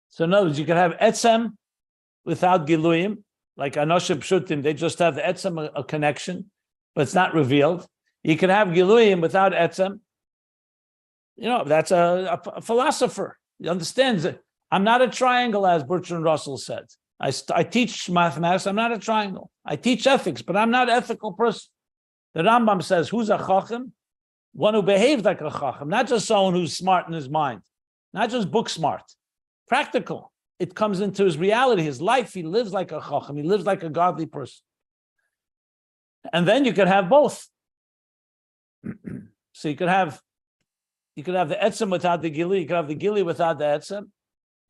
So in other words, you can have etzem without giluyim, like anoshim pshutim. They just have the etzem, a connection, but it's not revealed. You can have giluyim without etzem. That's a philosopher. He understands it. I'm not a triangle, as Bertrand Russell said. I teach mathematics. I'm not a triangle. I teach ethics, but I'm not an ethical person. The Rambam says, who's a chacham? One who behaves like a chacham, not just someone who's smart in his mind, not just book smart. Practical. It comes into his reality, his life. He lives like a chacham. He lives like a godly person. And then you could have both. So you could have the etzem without the gili. You could have the gili without the etzem.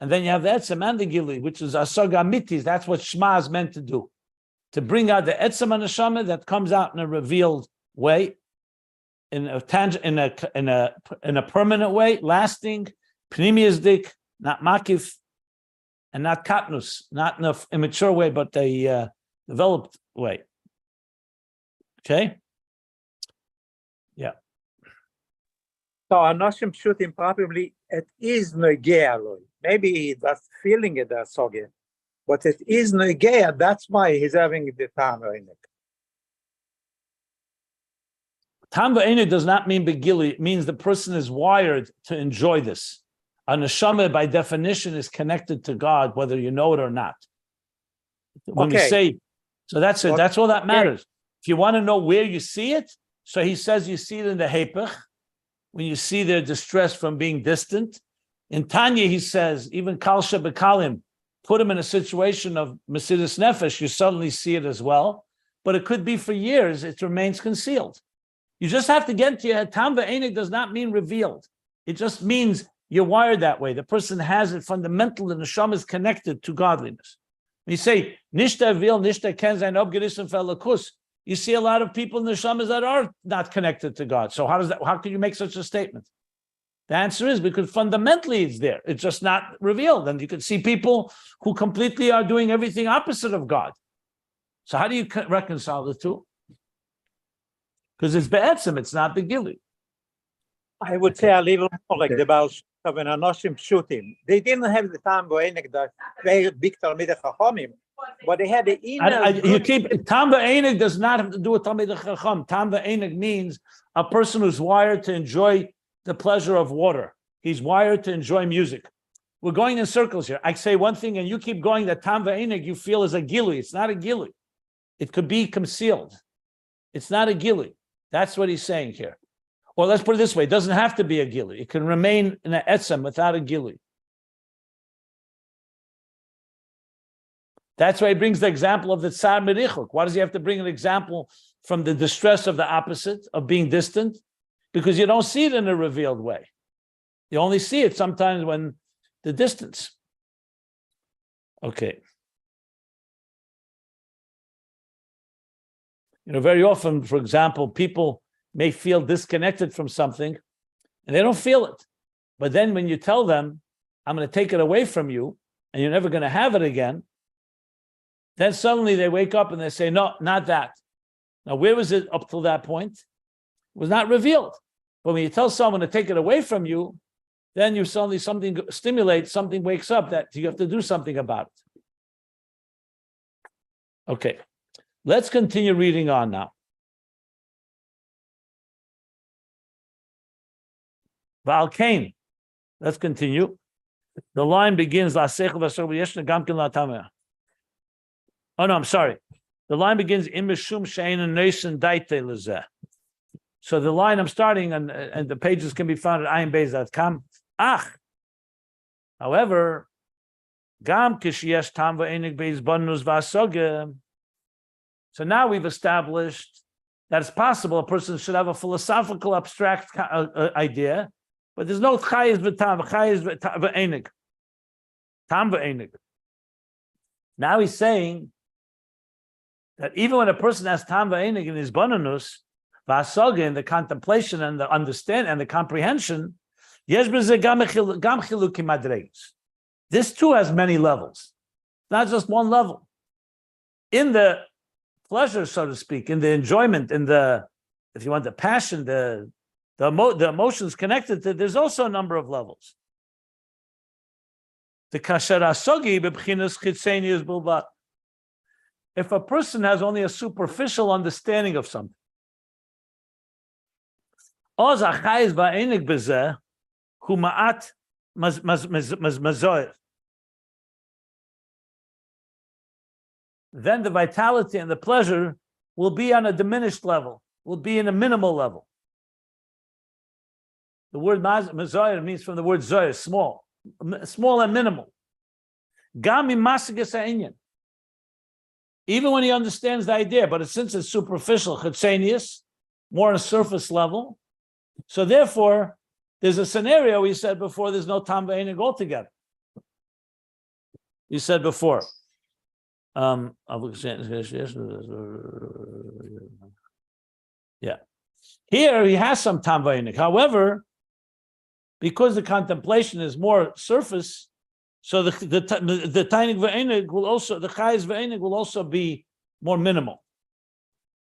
And then you have the etzem and the gili, which is asaga mitis. That's what Shema is meant to do. To bring out the etzem and neshama that comes out in a revealed way, in a permanent way, lasting, pnimiusdik, not makif, and not katnus, not in an immature way, but a developed way. Okay? Yeah. So anoshim pshutim probably it is negea. Maybe that's feeling it as soge, but it is negea. That's why he's having the tam v'einig. Tam v'einig does not mean begili. It means the person is wired to enjoy this. A neshama, by definition, is connected to God, whether you know it or not. When we say, so that's it. That's all that matters. If you want to know where you see it, so he says you see it in the hepech, when you see their distress from being distant. In Tanya, he says, even kal shebekalim, put him in a situation of mesidus nefesh, you suddenly see it as well. But it could be for years, it remains concealed. You just have to get into your head. Tam v'einig does not mean revealed. It just means you're wired that way. The person has it fundamental, and the neshama is connected to godliness. When you say, nishta vil, nishta ken zayin ob gerisim felakus, you see a lot of people in the neshamas that are not connected to God. So how can you make such a statement? The answer is because fundamentally it's there. It's just not revealed. And you can see people who completely are doing everything opposite of God. So how do you reconcile the two? Because it's be'etzem, it's not the gili. I would say a little more like the Baal Shem and Anoshim Pshutim. They didn't have the tam v'einig that very big Talmidei Chachamim, but they had the inner. You keep Tam v'Einig does not have to do with Talmid Chacham. Tam v'Einig means a person who's wired to enjoy the pleasure of water. He's wired to enjoy music. We're going in circles here. I say one thing and you keep going. That Tam v'Einig you feel is a gilui. It's not a gilui. It could be concealed. It's not a gilui. That's what he's saying here. Or let's put it this way: it doesn't have to be a gilui. It can remain in an etzem without a gilui. That's why he brings the example of the tsar merichuk. Why does he have to bring an example from the distress of the opposite, of being distant? Because you don't see it in a revealed way. You only see it sometimes when the distance. Okay. Very often, for example, people may feel disconnected from something and they don't feel it. But then when you tell them, I'm going to take it away from you and you're never going to have it again, then suddenly they wake up and they say, no, not that. Now, where was it up till that point? It was not revealed. But when you tell someone to take it away from you, then you suddenly something stimulates, something wakes up that you have to do something about it. Okay, let's continue reading on now. V'alkein, let's continue. The line begins, oh no, I'm sorry. The line begins, so the line I'm starting, and the pages can be found at ayinbeis.com. However, so now we've established that it's possible a person should have a philosophical, abstract idea, but there's no chayes v'tam, chayes v'enig, tam v'enig. Now he's saying that even when a person has tam v'enig in his bananus, v'asaga, in the contemplation and the understand and the comprehension, this too has many levels, not just one level. In the pleasure, so to speak, in the enjoyment, in the, if you want, the passion, the emotions connected to, there's also a number of levels. The kasher asogi b'bchinas chitzenius bilvat. If a person has only a superficial understanding of something, oz achayis va'enig bezeh hu ma'at mazoyer, then the vitality and the pleasure will be on a diminished level, will be in a minimal level. The word mazoyer means from the word zoyer, small and minimal. Even when he understands the idea, but since it's superficial, chitzenius, more on a surface level, so therefore, there's a scenario we said before, there's no tam v'enig altogether. You said before. Yeah. Here he has some tam v'enig. However, because the contemplation is more surface, so the tainig v'enig will also, the chayes v'enig will also be more minimal.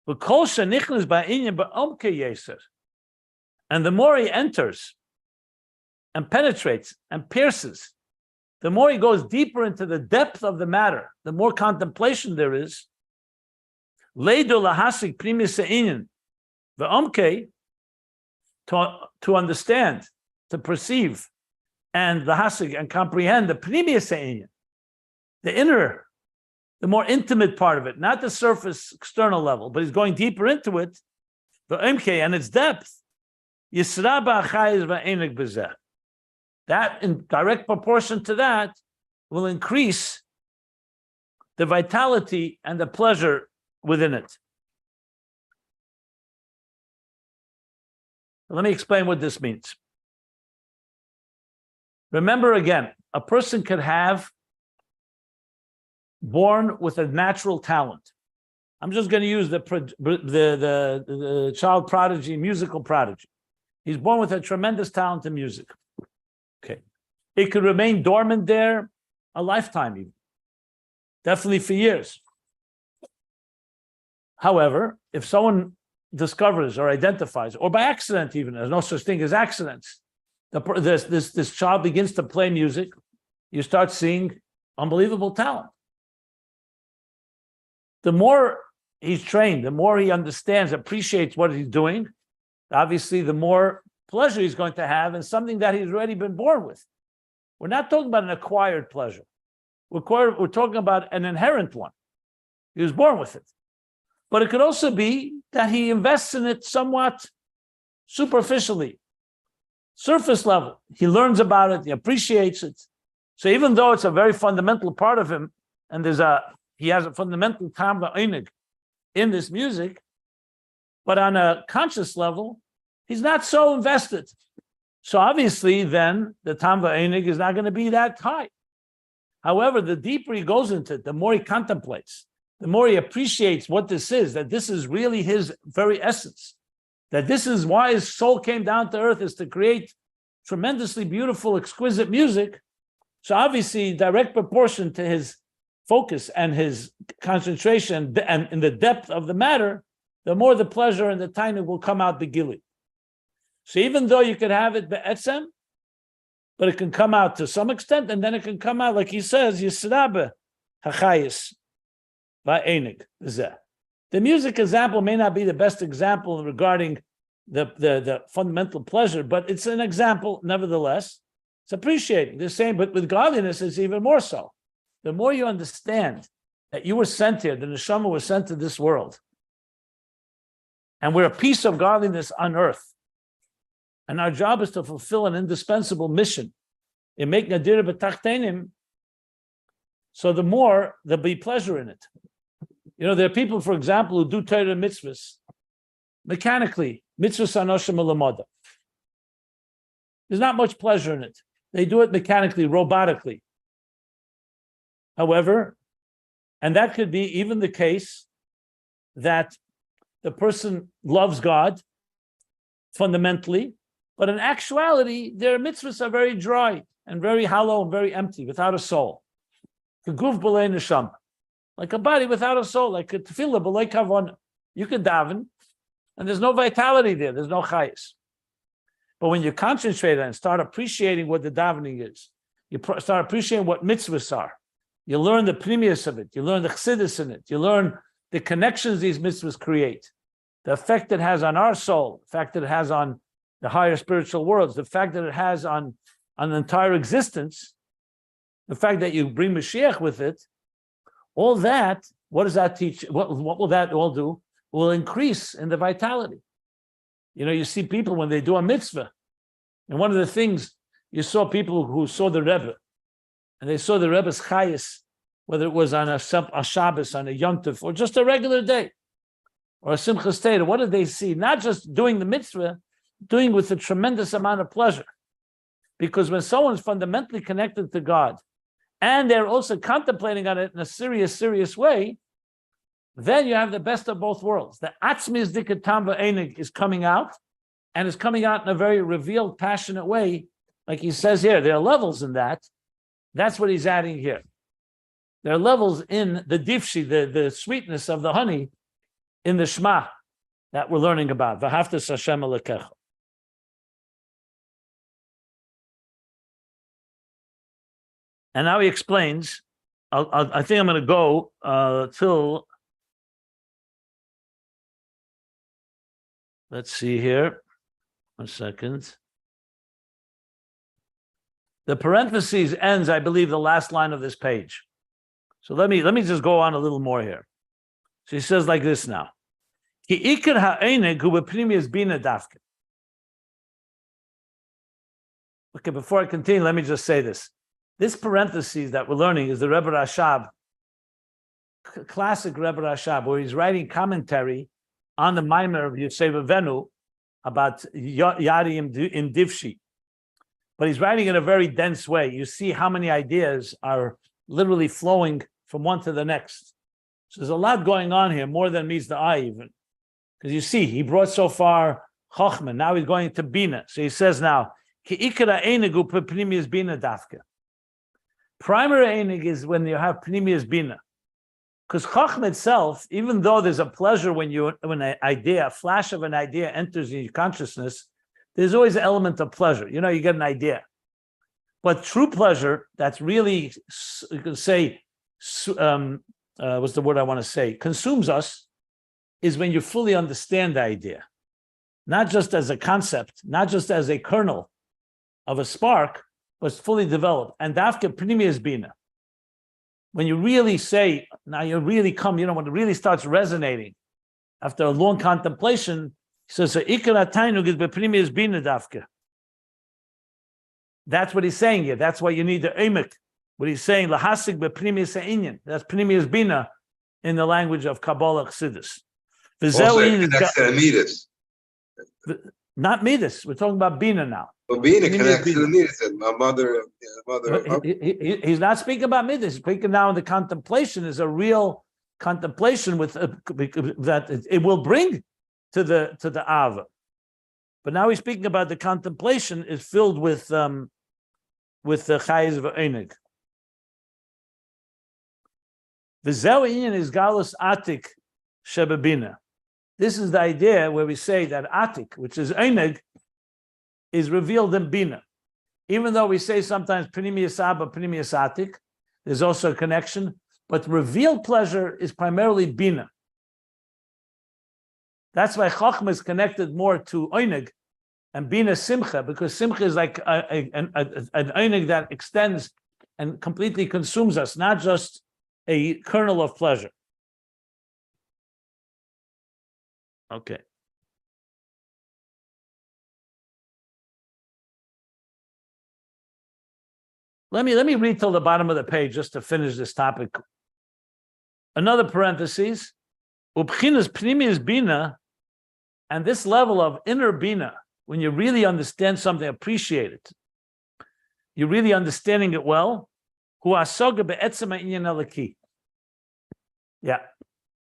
But kol shenichnas ba'inyan ba'omke yeser, and the more he enters and penetrates and pierces, the more he goes deeper into the depth of the matter, the more contemplation there is. Leido lahasik primis ha'inyan v'omke, to understand, to perceive, and the hasig, and comprehend the previous inyan, the inner, the more intimate part of it, not the surface external level, but he's going deeper into it, the imke and its depth. That, in direct proportion to that, will increase the vitality and the pleasure within it. Let me explain what this means. Remember again, a person could have born with a natural talent. I'm just going to use the child prodigy, musical prodigy. He's born with a tremendous talent in music. Okay. It could remain dormant there a lifetime even. Definitely for years. However, if someone discovers or identifies, or by accident even, there's no such thing as accidents, this child begins to play music, you start seeing unbelievable talent. the more he's trained, the more he understands, appreciates what he's doing, obviously the more pleasure he's going to have, and something that he's already been born with. We're not talking about an acquired pleasure. We're talking about an inherent one. He was born with it. But it could also be that he invests in it somewhat superficially, surface level. He learns about it, he appreciates it. So even though it's a very fundamental part of him, and he has a fundamental tam va'onig in this music, but on a conscious level, he's not so invested. So obviously, then the tam va'onig is not going to be that high. However, the deeper he goes into it, the more he contemplates, the more he appreciates what this is, that this is really his very essence, that this is why his soul came down to earth, is to create tremendously beautiful, exquisite music. So obviously, direct proportion to his focus and his concentration and in the depth of the matter, the more the pleasure and the tainug will come out begili. So even though you could have it be'etzem, but it can come out to some extent, and then it can come out, like he says, Yisrabe hachayis va'enig zeh. The music example may not be the best example regarding the fundamental pleasure, but it's an example nevertheless. It's appreciating the same, but with godliness, it's even more so. The more you understand that you were sent here, the neshama was sent to this world, and we're a piece of godliness on earth, and our job is to fulfill an indispensable mission in making a dira b'tachtenim. So the more there'll be pleasure in it. You know, there are people, for example, who do Torah mitzvahs mechanically, mitzvahs anoshim u'lamoda. There's not much pleasure in it. They do it mechanically, robotically. However, and that could be even the case that the person loves God fundamentally, but in actuality, their mitzvahs are very dry and very hollow and very empty, without a soul. K'guf b'lei neshama, like a body without a soul, like a tefillah b'lei kavana. You could daven, and there's no vitality there. There's no chayis. But when you concentrate on it and start appreciating what the davening is, you start appreciating what mitzvahs are. You learn the pnimius of it. You learn the chassidus in it. You learn the connections these mitzvahs create, the effect it has on our soul, the fact that it has on the higher spiritual worlds, the fact that it has on the entire existence, the fact that you bring Mashiach with it, all that, what does that teach? What will that all do? It will increase in the vitality. You know, you see people when they do a mitzvah, and one of the things, you saw people who saw the Rebbe, and they saw the Rebbe's chayis, whether it was on a Shabbos, on a Yom Tov, or just a regular day, or a Simchas Torah. What did they see? Not just doing the mitzvah, doing with a tremendous amount of pleasure. Because when someone's fundamentally connected to God, and they're also contemplating on it in a serious way, then you have the best of both worlds. The atzmis dikatam va'enig is coming out, and is coming out in a very revealed, passionate way. Like he says here, there are levels in that. That's what he's adding here. There are levels in the difshi, the sweetness of the honey, in the Shema that we're learning about. V'haftas Hashem Elokecha. And now he explains. I think I'm going to go till. Let's see here. 1 second. The parentheses ends, I believe, the last line of this page. So let me just go on a little more here. So he says like this now. Ki ikar ha'eneg hu b'pnimius binah dafka. Okay, before I continue, let me just say this. This parentheses that we're learning is the Rebbe Rashab, classic Rebbe Rashab, where he's writing commentary on the Maimer of Yosef Avenu about Yari in Divshi. But he's writing in a very dense way. You see how many ideas are literally flowing from one to the next. So there's a lot going on here, more than meets the eye even. Because you see, he brought so far Chochmah, now he's going to Bina. So he says now, Ki ikra einegu pnimius Bina dafka. Primary einig is when you have pnimius Bina. Because Chochmah itself, even though there's a pleasure when an idea, a flash of an idea enters in your consciousness, there's always an element of pleasure. You know, you get an idea. But true pleasure, that's really, you could say, what's the word I want to say? Consumes us is when you fully understand the idea, not just as a concept, not just as a kernel of a spark, but it's fully developed. And dafke pnimius bina. When you really say, now you really come, when it really starts resonating after a long contemplation, he says, that's what he's saying here. That's why you need the emek. What he's saying, lahasik beprimius inyan. That's primius bina in the language of Kabbalah Chassidus. Also, it connects to the midas. Not midas. We're talking about bina now. Well, bina connects to the midas. My mother. He's not speaking about midas. He's speaking now in the contemplation is a real contemplation with that it will bring to the ava. But now he's speaking about the contemplation is filled with the chayes v'einig. V'zeu inyan is galus atik shebebina. This is the idea where we say that atik, which is einig, is revealed in bina. Even though we say sometimes pnimius abba, pnimius atik, there's also a connection, but revealed pleasure is primarily bina. That's why Chachma is connected more to Einig and Bina Simcha, because Simcha is like an Einig that extends and completely consumes us, not just a kernel of pleasure. Okay. Let me read till the bottom of the page just to finish this topic. Another parenthesis, Ubchinas Pnimius Bina. And this level of inner bina, when you really understand something, appreciate it, you're really understanding it well. Yeah,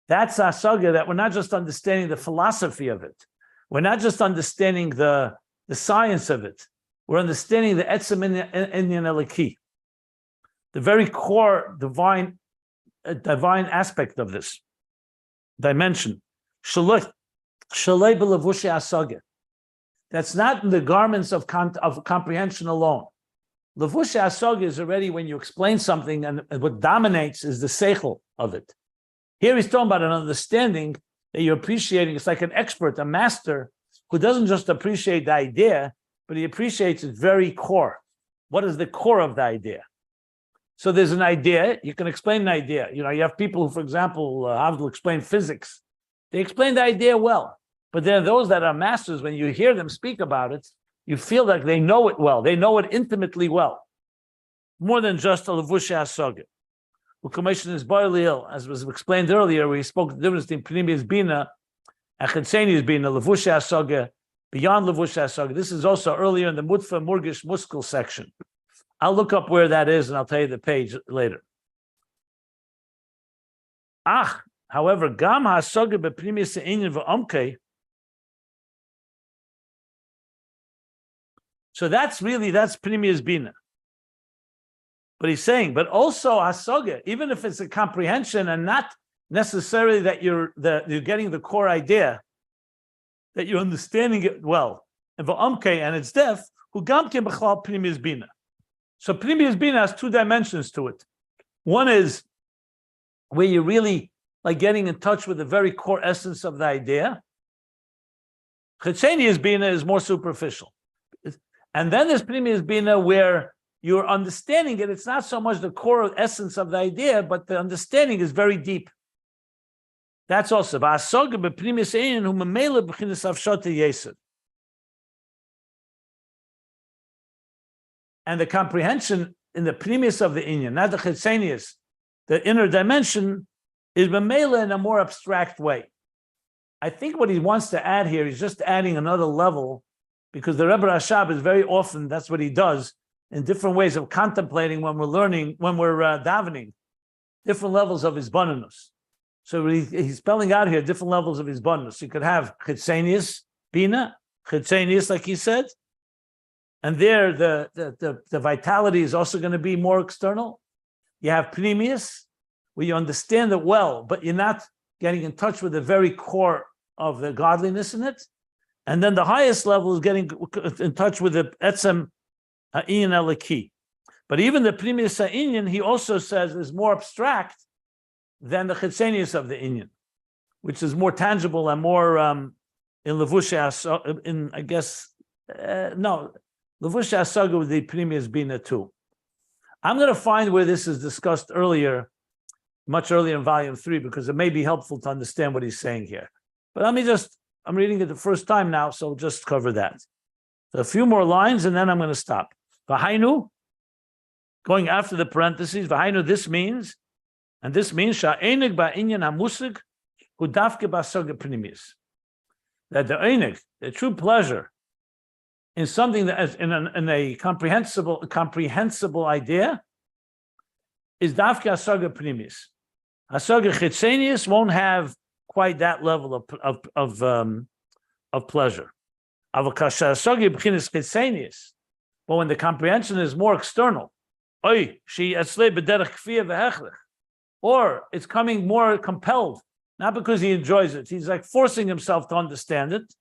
that's asaga, that we're not just understanding the philosophy of it. We're not just understanding the science of it. We're understanding the etzem inyan eliki, the very core divine aspect of this dimension. That's not in the garments of comprehension alone. Levusha asog is already when you explain something, and what dominates is the seichel of it. Here he's talking about an understanding that you're appreciating. It's like an expert, a master, who doesn't just appreciate the idea, but he appreciates its very core. What is the core of the idea? So there's an idea, you can explain an idea. You have people who, for example, have to explain physics. They explain the idea well. But there are those that are masters, when you hear them speak about it, you feel like they know it well. They know it intimately well. More than just a levusha asaga. Commission is ill, as was explained earlier, where he spoke the difference between pnimius bina and chitzenius bina, levusha asaga, beyond levusha asaga. This is also earlier in the mutfa murgish muskel section. I'll look up where that is and I'll tell you the page later. However, gam hasaga bepnimius inyan v'omkei. So that's pnimius bina. But he's saying, but also hasaga, even if it's a comprehension and not necessarily that you're getting the core idea, that you're understanding it well, and v'omkei, and it's def, who gam ken b'chlal pnimius bina. So pnimius bina has two dimensions to it. One is where you're really like getting in touch with the very core essence of the idea. Chitzenius bina is more superficial. And then there's pnimius bina where you're understanding it. It's not so much the core essence of the idea, but the understanding is very deep. That's also. And the comprehension in the pnimius of the inyan, not the chitzenius, the inner dimension, is b'meila in a more abstract way. I think what he wants to add here is just adding another level, because the Rebbe Rashab is very often, that's what he does, in different ways of contemplating when we're learning, when we're davening, different levels of his bonus. So he's spelling out here different levels of his bonus. You could have chitzenius, bina, chitzenius, like he said, and there the vitality is also going to be more external. You have pnimius, where you understand it well, but you're not getting in touch with the very core of the godliness in it. And then the highest level is getting in touch with the etzem ha'inyan eliki. But even the pnimius ha'inyan, he also says, is more abstract, than the chitzenius of the inyan, which is more tangible and more in levush in I guess no levush hasaga with the previous bina too. I'm going to find where this is discussed earlier, much earlier in volume 3, because it may be helpful to understand what he's saying here. But I'm reading it the first time now, so just cover that. So a few more lines, and then I'm going to stop. V'hainu, going after the parentheses, v'hainu, this means sha'enig ba'inyan hamusig hu dafke b'hasaga pnimis. That the einig, the true pleasure, in something that is in a comprehensible idea, is dafke hasaga pnimis. Hasaga chitzenius won't have quite that level of pleasure. But when the comprehension is more external, or it's coming more compelled, not because he enjoys it, he's like forcing himself to understand it.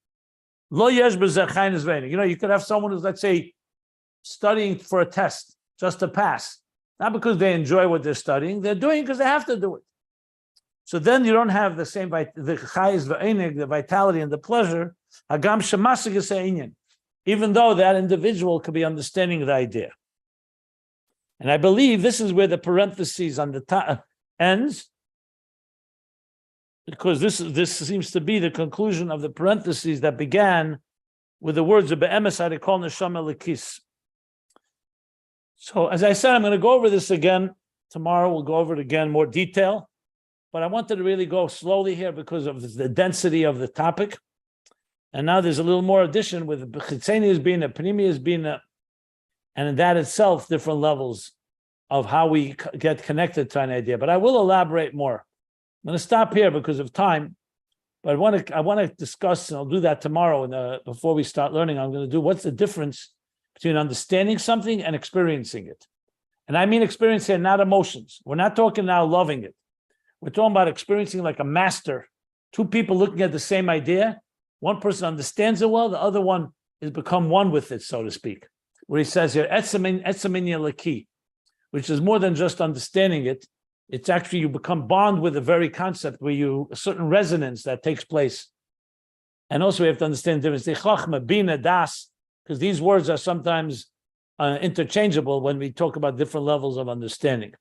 You know, you could have someone who's, let's say, studying for a test just to pass, not because they enjoy what they're studying, they're doing it because they have to do it. So then you don't have the same, the vitality and the pleasure, even though that individual could be understanding the idea. And I believe this is where the parentheses on the top ends, because this seems to be the conclusion of the parentheses that began with the words of Be'emes Harikol Neshama Lekis. So as I said, I'm going to go over this again. Tomorrow we'll go over it again, more detail. But I wanted to really go slowly here because of the density of the topic. And now there's a little more addition with Chitzenius being a, Pnimius being a, and in that itself, different levels of how we get connected to an idea. But I will elaborate more. I'm going to stop here because of time. But I want to discuss, and I'll do that tomorrow. Before we start learning, I'm going to do what's the difference between understanding something and experiencing it. And I mean experiencing, not emotions. We're not talking now loving it. We're talking about experiencing like a master. Two people looking at the same idea. One person understands it well, the other one has become one with it, so to speak. Where he says here, etzamin laki, which is more than just understanding it. It's actually you become bond with the very concept where a certain resonance that takes place. And also we have to understand the difference. The chachma, bina, das, because these words are sometimes interchangeable when we talk about different levels of understanding.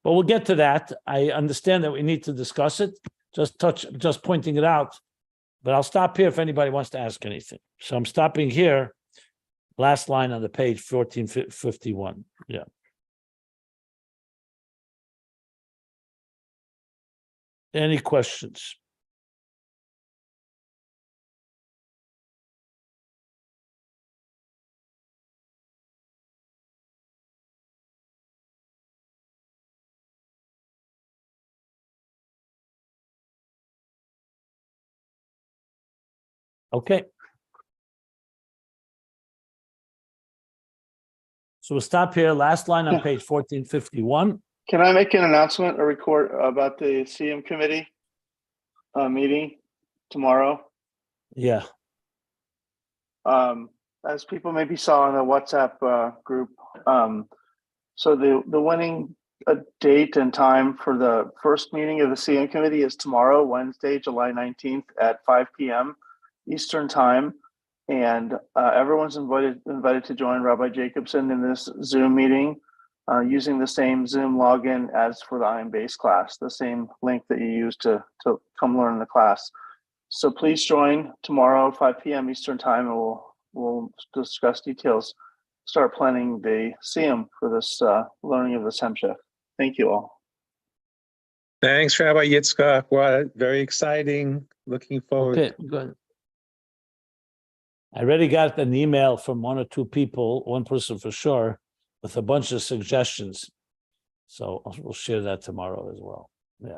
But we'll get to that. I understand that we need to discuss it, just pointing it out. But I'll stop here if anybody wants to ask anything. So I'm stopping here. Last line on the page, 1451. Yeah. Any questions? Okay. So we'll stop here. Last line on page 1451. Can I make an announcement or record about the CM committee meeting tomorrow? Yeah. As people maybe saw in the WhatsApp group, so the winning date and time for the first meeting of the CM committee is tomorrow, Wednesday, July 19th at 5 p.m. Eastern time. And everyone's invited to join Rabbi Jacobson in this Zoom meeting using the same Zoom login as for the Ayin Beis class, the same link that you use to come learn the class. So please join tomorrow, 5 p.m. Eastern time, and we'll discuss details, start planning the CM for this learning of the Hemshech. Thank you all. Thanks, Rabbi Yitzchak. Wow, very exciting. Looking forward. Okay, good. I already got an email from one or two people, one person for sure, with a bunch of suggestions. So we'll share that tomorrow as well. Yeah.